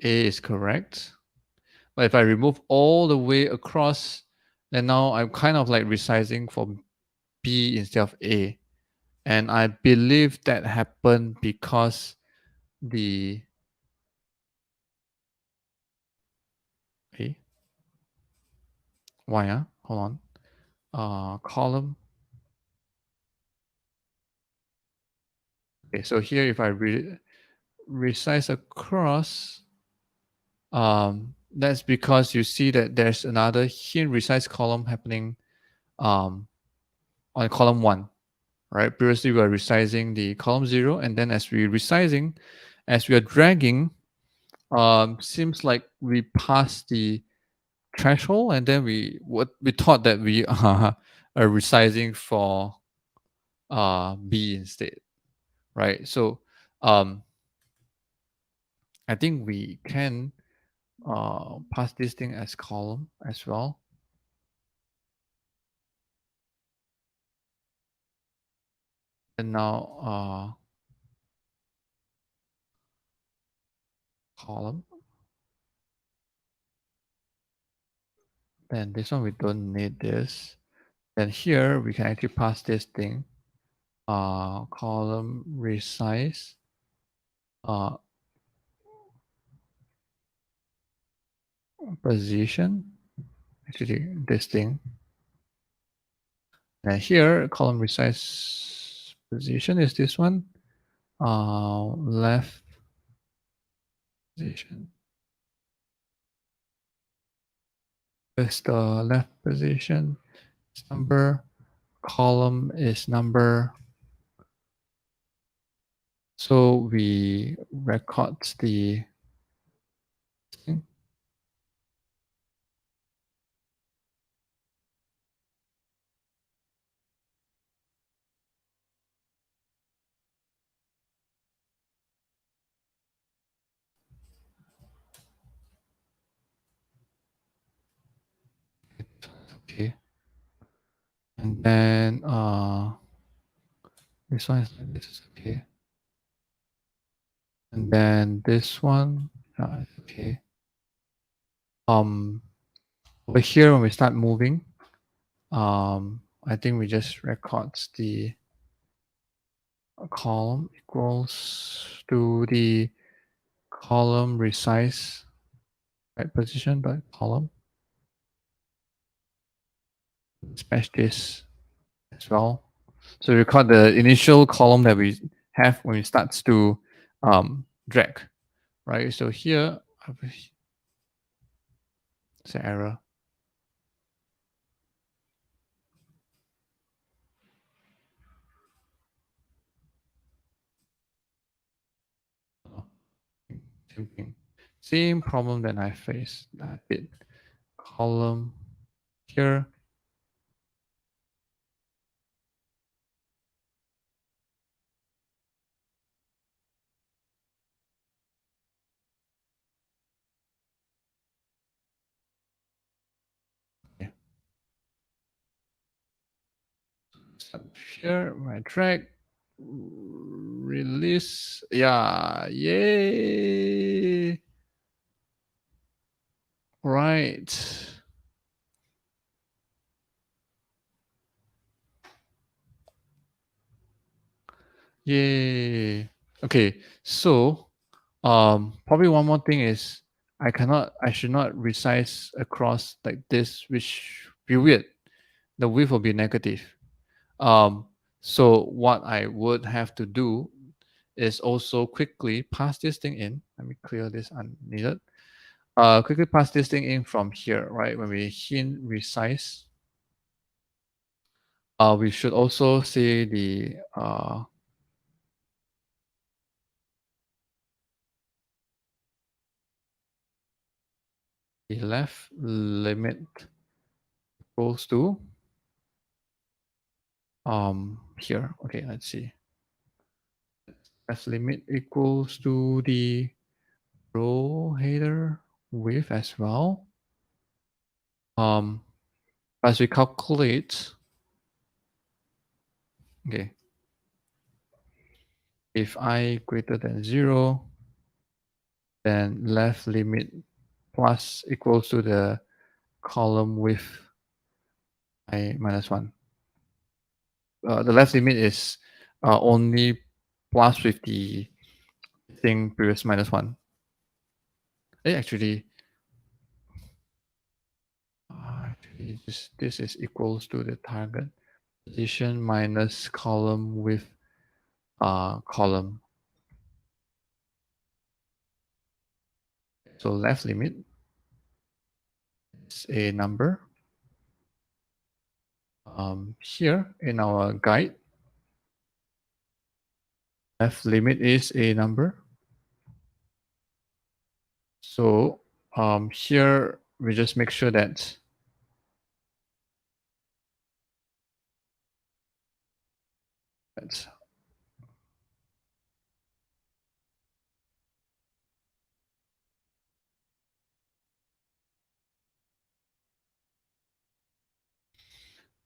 A is correct. But if I remove all the way across, then now I'm kind of like resizing for B instead of A. And I believe that happened because the A, why? Hold on. Column. Okay, so here if I resize across, that's because you see that there's another hidden resize column happening on column 1, right? Previously we are resizing the column 0, and then as we resizing, as we are dragging, seems like we passed the threshold, and then we thought that we are resizing for B instead, right? So I think we can pass this thing as column as well. And now column. Then this one we don't need this. Then here we can actually pass this thing. Column resize. Position. Actually this thing. And here column resize position is this one. Left position. Is the left position. Number. Column is number. So we record the thing. Okay. And then this one is like this is okay. And then this one is okay. Over here when we start moving, I think we just records the column equals to the column resize right position dot column. Smash this as well. So record the initial column that we have when it starts to drag, right? So here, it's an error. Same thing. Same problem that I faced. That bit column here. Okay. Start here, my drag, release. Yeah, yay. Right. Yay. Okay, so probably one more thing is I should not resize across like this, which be weird. The width will be negative. So what I would have to do is also quickly pass this thing in. Let me clear this unneeded. Quickly pass this thing in from here, right? When we hit resize, we should also see the left limit equals to here. Okay, let's see. Left limit equals to the row header width as well. As we calculate, okay, if I greater than 0, then left limit plus equals to the column width I minus 1. The left limit is only plus with the thing previous minus 1. Actually, this is equals to the target position minus column width column. So left limit is a number. Here in our guide, left limit is a number. So here we just make sure that that's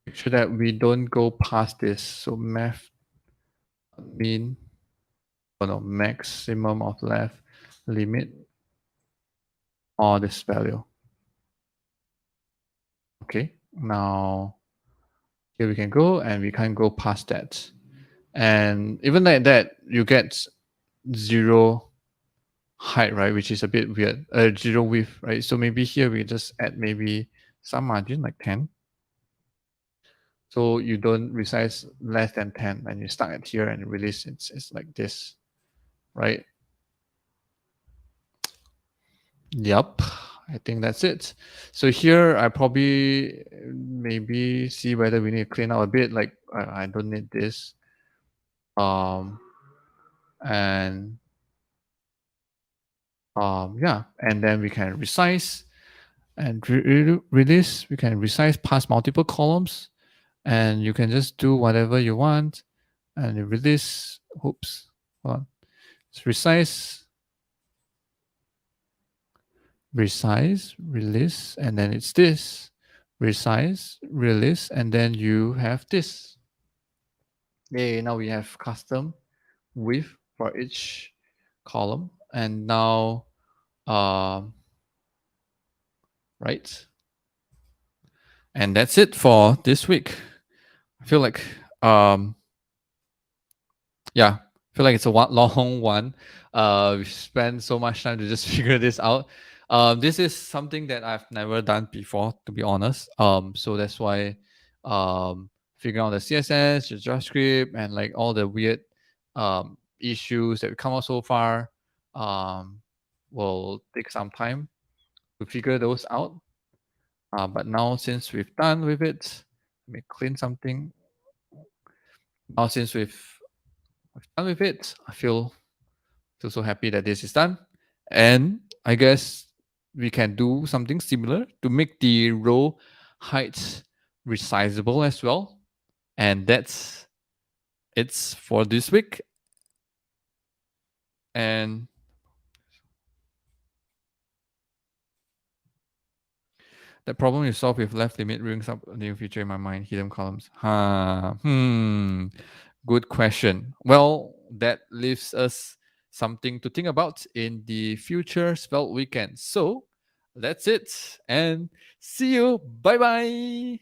make sure that we don't go past this. So math mean, oh no, maximum of left limit or this value. Okay, now here we can go and we can't go past that. And even like that, you get 0 height, right? Which is a bit weird. 0 width, right? So maybe here we just add maybe some margin like 10. So you don't resize less than 10 and you start at here and release. It's like this, right? Yep. I think that's it. So here I probably maybe see whether we need to clean out a bit. Like I don't need this. And yeah, and then we can resize and release. We can resize past multiple columns, and you can just do whatever you want. And you release. Oops, hold on. It's resize, resize, release, and then it's this. Resize, release, and then you have this. Okay, now we have custom width for each column, and now, right. And that's it for this week. I feel like, yeah, I feel like it's a long one. We spent so much time to just figure this out. This is something that I've never done before, to be honest. So that's why, figuring out the CSS, the JavaScript, and like all the weird issues that we come out so far, will take some time to figure those out. But now since we've done with it, let me clean something. Now since we've done with it, I feel so happy that this is done. And I guess we can do something similar to make the row height resizable as well. And that's it's for this week. And the problem is solved with left limit brings up a new feature in my mind, hidden columns. Good question. Well, that leaves us something to think about in the future Svelte weekend. So that's it. And see you. Bye bye.